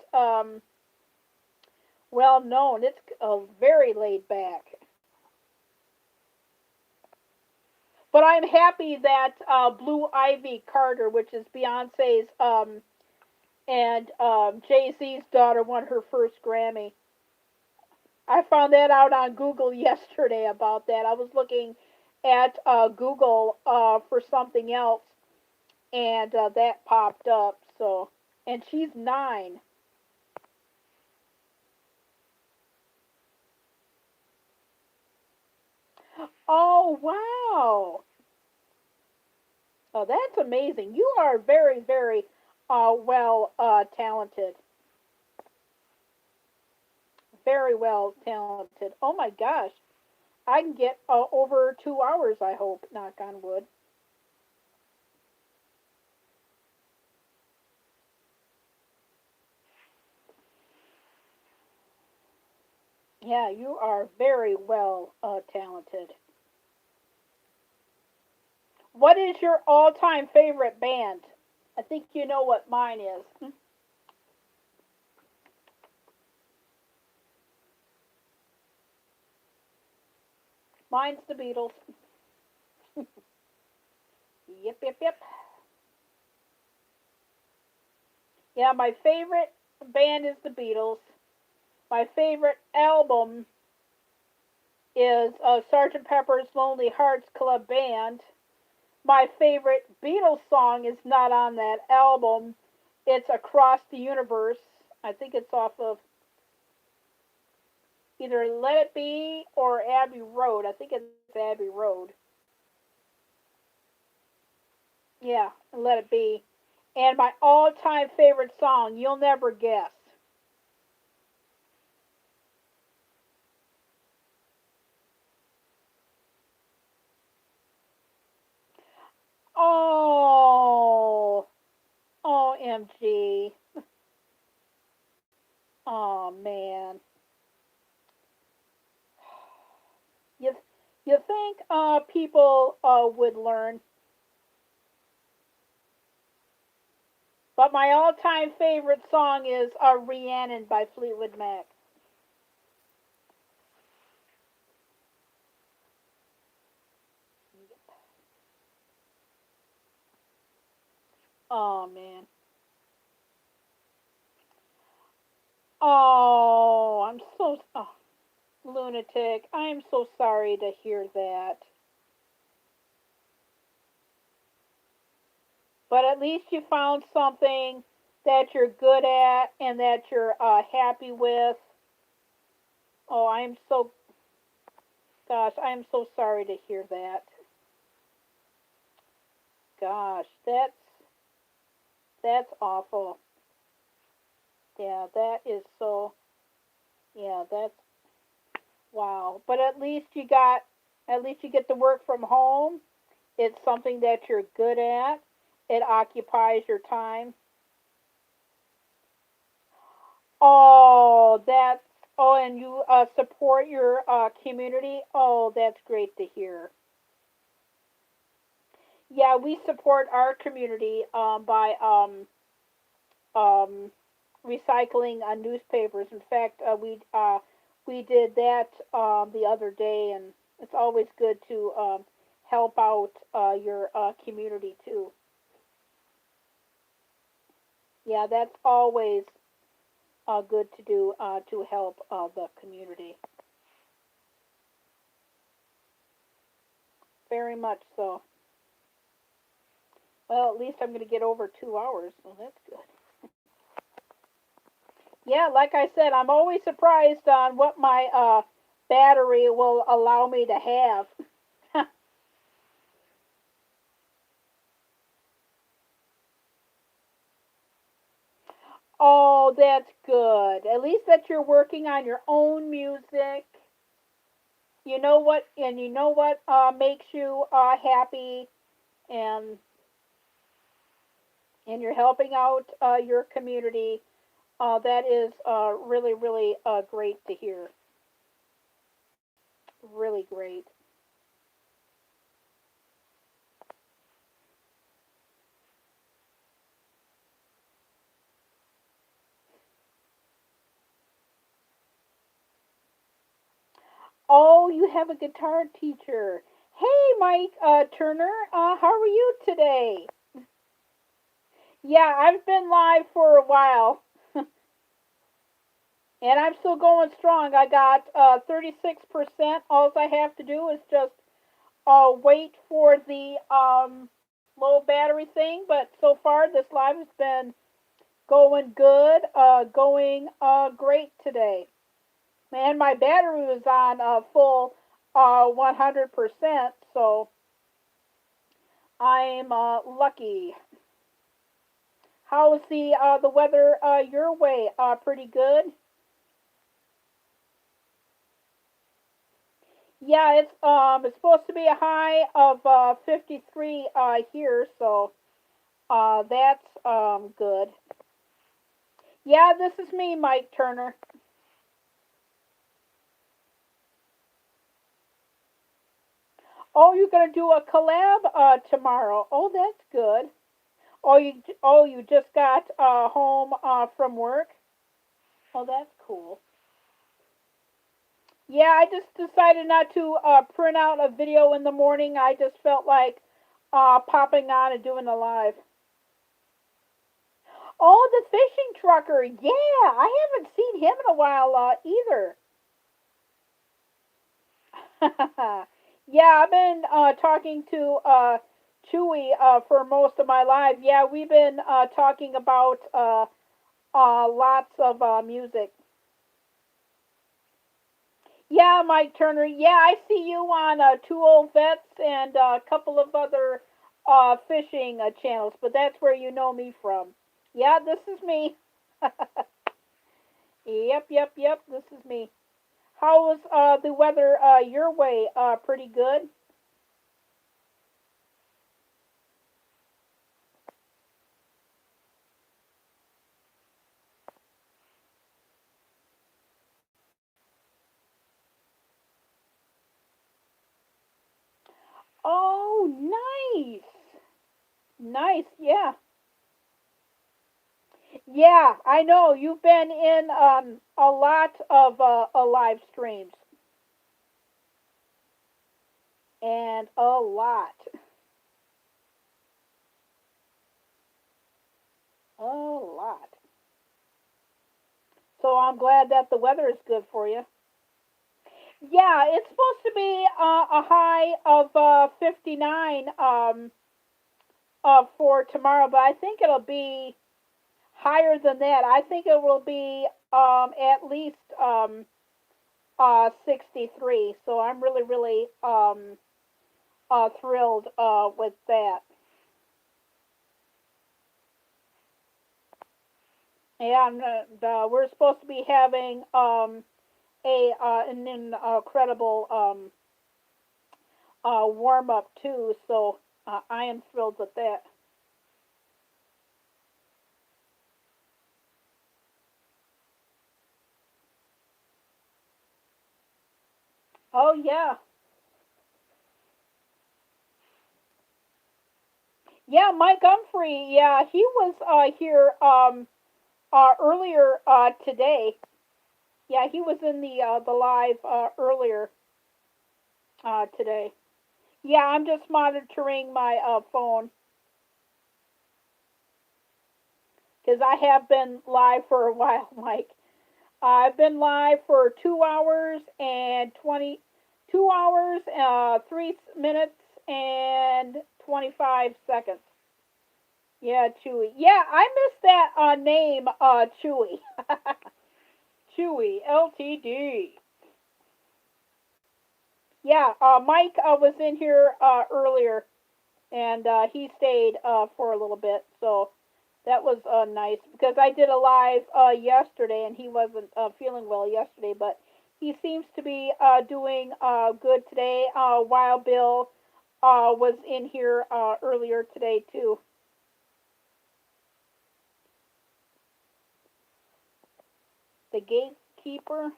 well known. It's very laid back. But I'm happy that Blue Ivy Carter, which is Beyonce's and Jay Z's daughter, won her first Grammy. I found that out on Google yesterday about that. I was looking at Google for something else, and that popped up. So, and she's 9. Oh, wow. Oh, that's amazing. You are very, very well talented. Very well talented. Oh my gosh. I can get over 2 hours, I hope, knock on wood. Yeah, you are very well talented. What is your all time favorite band? I think you know what mine is. Mine's the Beatles. Yep, yep, yep. Yeah, my favorite band is the Beatles. My favorite album is Sgt. Pepper's Lonely Hearts Club Band. My favorite Beatles song is not on that album. It's Across the Universe. I think it's off of either Let It Be or Abbey Road. I think it's Abbey Road. Yeah, Let It Be. And my all time favorite song, you'll never guess. Oh, OMG. Oh, man. You, you think people would learn, but my all time favorite song is Rhiannon by Fleetwood Mac. Oh, man. Oh, I'm so. Oh, lunatic. I'm so sorry to hear that. But at least you found something that you're good at and that you're happy with. Oh, I'm so. Gosh, I'm so sorry to hear that. Gosh, that's awful. Yeah, that is so. Yeah, that's wow. But at least you get to work from home. It's something that you're good at. It occupies your time. Oh, that's oh, and you support your community. Oh, that's great to hear. Yeah, we support our community by um, recycling newspapers. In fact, we did that the other day, and it's always good to help out your community too. Yeah, that's always good to do to help the community. Very much so. Well, at least I'm going to get over 2 hours, so that's good. Yeah, like I said, I'm always surprised on what my battery will allow me to have. Oh, that's good. At least that you're working on your own music. You know what, and you know what makes you happy, and you're helping out your community. That is really, really great to hear. Really great. Oh, you have a guitar teacher. Hey, Mike Turner, how are you today? Yeah, I've been live for a while, and I'm still going strong. I got 36%. All I have to do is just wait for the low battery thing. But so far, this live has been Going good. Going great today. Man, my battery was on full 100%, so I'm lucky. How's the weather your way? Pretty good. Yeah, it's supposed to be a high of 53 here, so that's good. Yeah, this is me, Mike Turner. Oh, you're gonna do a collab tomorrow. Oh, that's good. Oh, you just got home from work. Oh, that's cool. Yeah, I just decided not to print out a video in the morning. I just felt like popping on and doing a live. Oh, the fishing trucker. Yeah, I haven't seen him in a while either. Yeah, I've been talking to Chewy for most of my life. Yeah, we've been talking about lots of music. Yeah, Mike Turner. Yeah, I see you on Two Old Vets and a couple of other fishing channels, but that's where you know me from. Yeah, this is me. Yep. This is me. How was the weather your way? Pretty good. Oh, nice. Nice. Yeah. Yeah, I know. You've been in a lot of live streams and a lot. A lot. So I'm glad that the weather is good for you. Yeah, it's supposed to be a high of 59 for tomorrow, but I think it'll be higher than that. I think it will be at least 63. So I'm really thrilled with that. Yeah, we're supposed to be having an incredible warm up too. So I am thrilled with that. Oh yeah, yeah. Mike Humphrey. Yeah, he was here earlier today. Yeah, he was in the live earlier today. Yeah, I'm just monitoring my phone because I have been live for a while, Mike. I've been live for 2 hours and 2 hours, 3 minutes and 25 seconds. Yeah, Chewy. Yeah, I missed that name, Chewy. Chewy, LTD. Yeah, Mike was in here earlier, and he stayed for a little bit, so that was nice because I did a live yesterday, and he wasn't feeling well yesterday, but he seems to be doing good today. Wild Bill was in here earlier today too. The gatekeeper.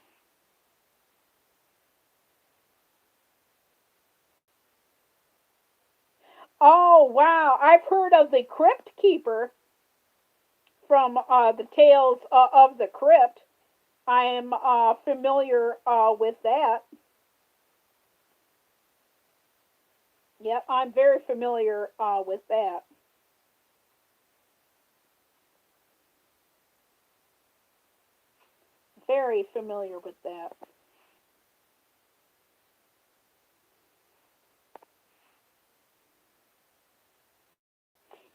Oh wow, I've heard of the crypt keeper from the Tales of the Crypt. I am familiar with that. Yep, I'm very familiar with that. Very familiar with that.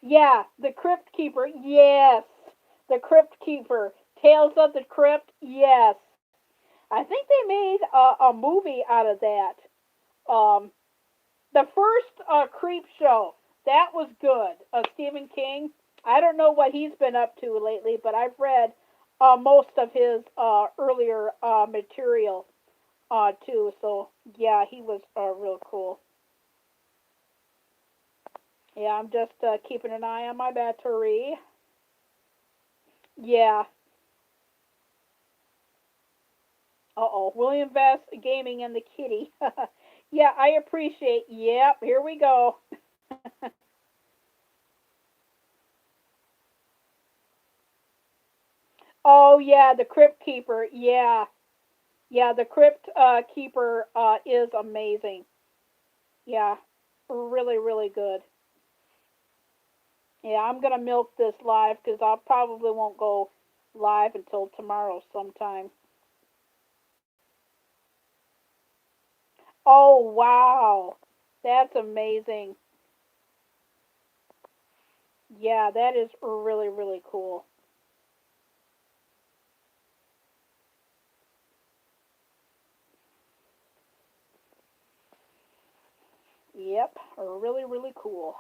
Yeah, the Crypt Keeper. Yes, The Crypt Keeper. Tales of the Crypt. Yes. I think they made a movie out of that. Um, the first Creep Show. That was good. Stephen King. I don't know what he's been up to lately, but I've read most of his earlier material too. So yeah, he was real cool. Yeah, I'm just keeping an eye on my battery. Yeah. Uh-oh. William Vest Gaming and the Kitty. Yeah, I appreciate. Yep, here we go. Oh yeah, the Crypt Keeper. Yeah. Yeah, the Crypt Keeper is amazing. Yeah. Really, really good. Yeah, I'm gonna milk this live because I probably won't go live until tomorrow sometime. Oh wow. That's amazing. Yeah, that is really, really cool. Yep, really, really cool.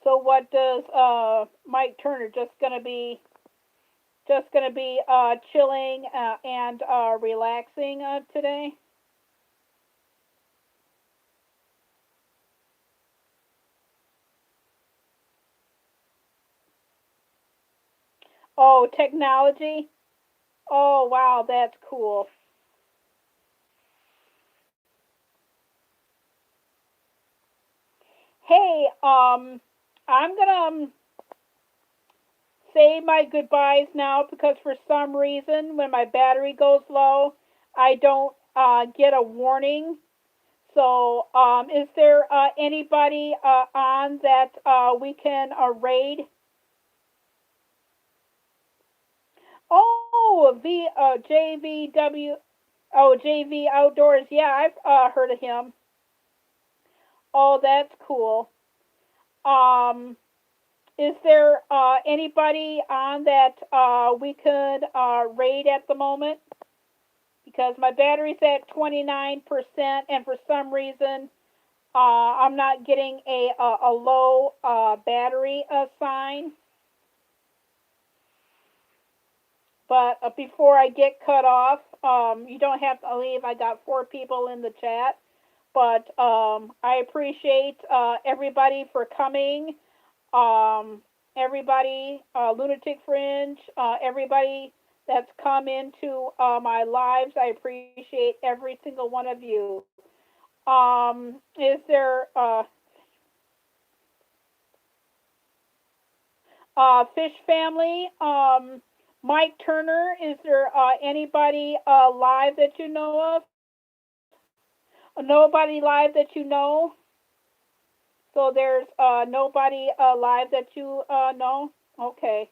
So what does Mike Turner just gonna be chilling and relaxing today? Oh, technology. Oh wow, that's cool. Hey, I'm gonna say my goodbyes now because for some reason when my battery goes low, I don't get a warning. So, is there anybody on that we can raid? Oh, JVW. Oh, JV Outdoors. Yeah, I've heard of him. Oh, that's cool. Um, is there anybody on that we could raid at the moment? Because my battery's at 29%, and for some reason, I'm not getting a low battery sign. But before I get cut off, you don't have to leave. I got four people in the chat. But I appreciate everybody for coming. Everybody, Lunatic Fringe, everybody that's come into my lives. I appreciate every single one of you. Is there Fish Family? Mike Turner, is there anybody live that you know of? Nobody live that you know? So there's nobody live that you know? Okay.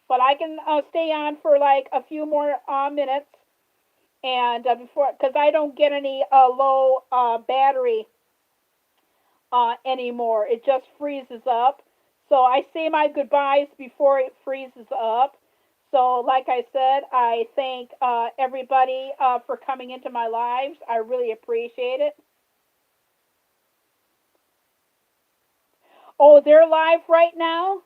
But I can stay on for like a few more minutes. And before, because I don't get any low battery anymore, it just freezes up. So I say my goodbyes before it freezes up. So, like I said, I thank everybody for coming into my lives. I really appreciate it. Oh, they're live right now?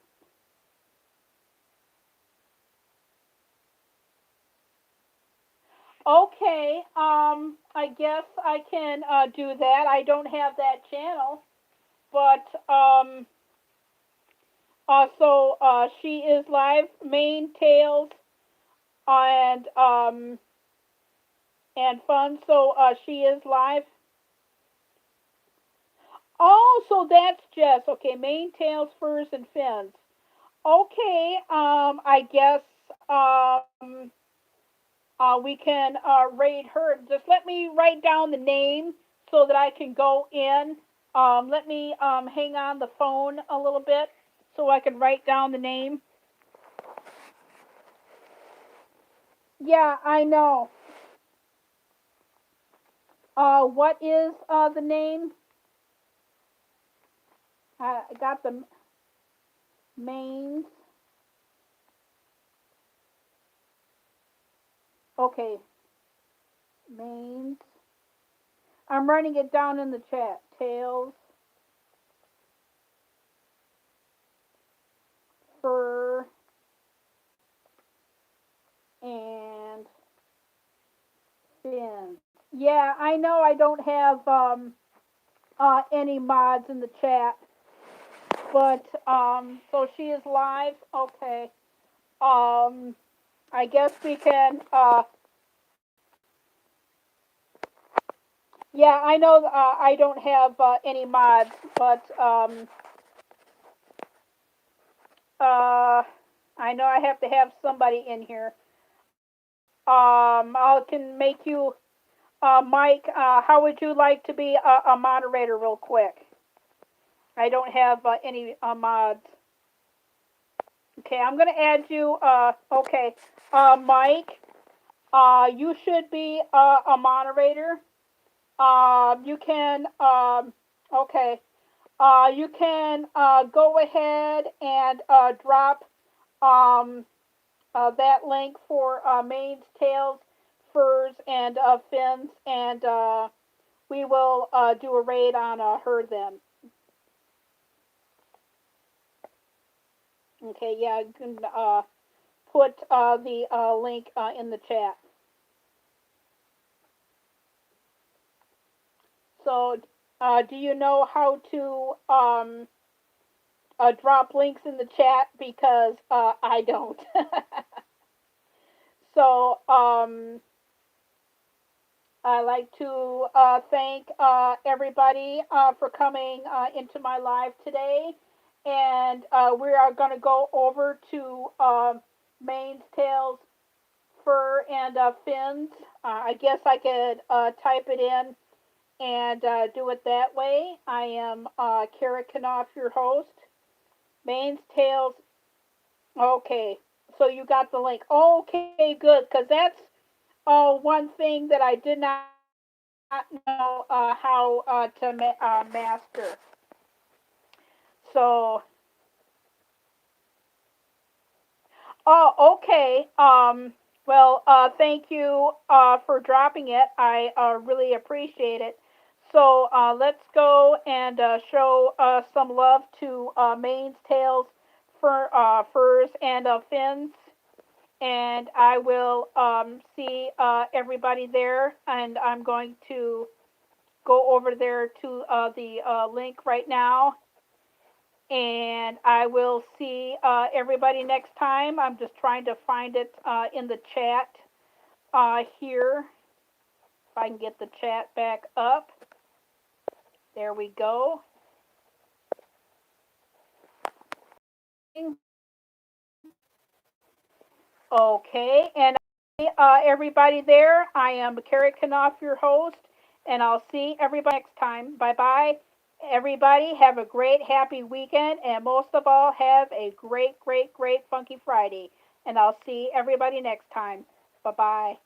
Okay, I guess I can do that. I don't have that channel, but so she is live, main tails and fun. So she is live. Oh, so that's Jess. Okay, main tails, furs, and fins. Okay, I guess we can raid her. Just let me write down the name so that I can go in. Let me hang on the phone a little bit so I can write down the name. Yeah, I know. What is the name? I got them. Mains. Okay, mains. I'm writing it down in the chat. Tails, fur, and fins. Yeah, I know I don't have any mods in the chat, but so she is live. Okay. Um, I guess we can. Yeah, I know. I don't have any mods, but uh, I know I have to have somebody in here. I can make you, Mike. How would you like to be a moderator, real quick? I don't have any mods. Okay, I'm gonna add you. Okay, Mike. You should be a moderator. You can. Okay. You can go ahead and drop um, that link for manes, tails, furs, and fins, and we will do a raid on her then. Okay, yeah, you can put the link in the chat. So, do you know how to drop links in the chat? Because I don't. So, I'd like to thank everybody for coming into my live today. And we are going to go over to manes, tails, fur, and fins. I guess I could type it in and do it that way. I am Kara Knopf, your host. Manes, tails. Okay, so you got the link. Okay, good, because that's one thing that I did not know how to master. So, oh, okay. Well, thank you for dropping it. I really appreciate it. So let's go and show some love to manes, tails, furs, and fins. And I will see everybody there. And I'm going to go over there to the link right now. And I will see everybody next time. I'm just trying to find it in the chat here. If I can get the chat back up. There we go. Okay, and everybody there, I am Carrie Knopf, your host, and I'll see everybody next time. Bye bye. Everybody, have a great, happy weekend, and most of all, have a great, great, great, funky Friday. And I'll see everybody next time. Bye bye.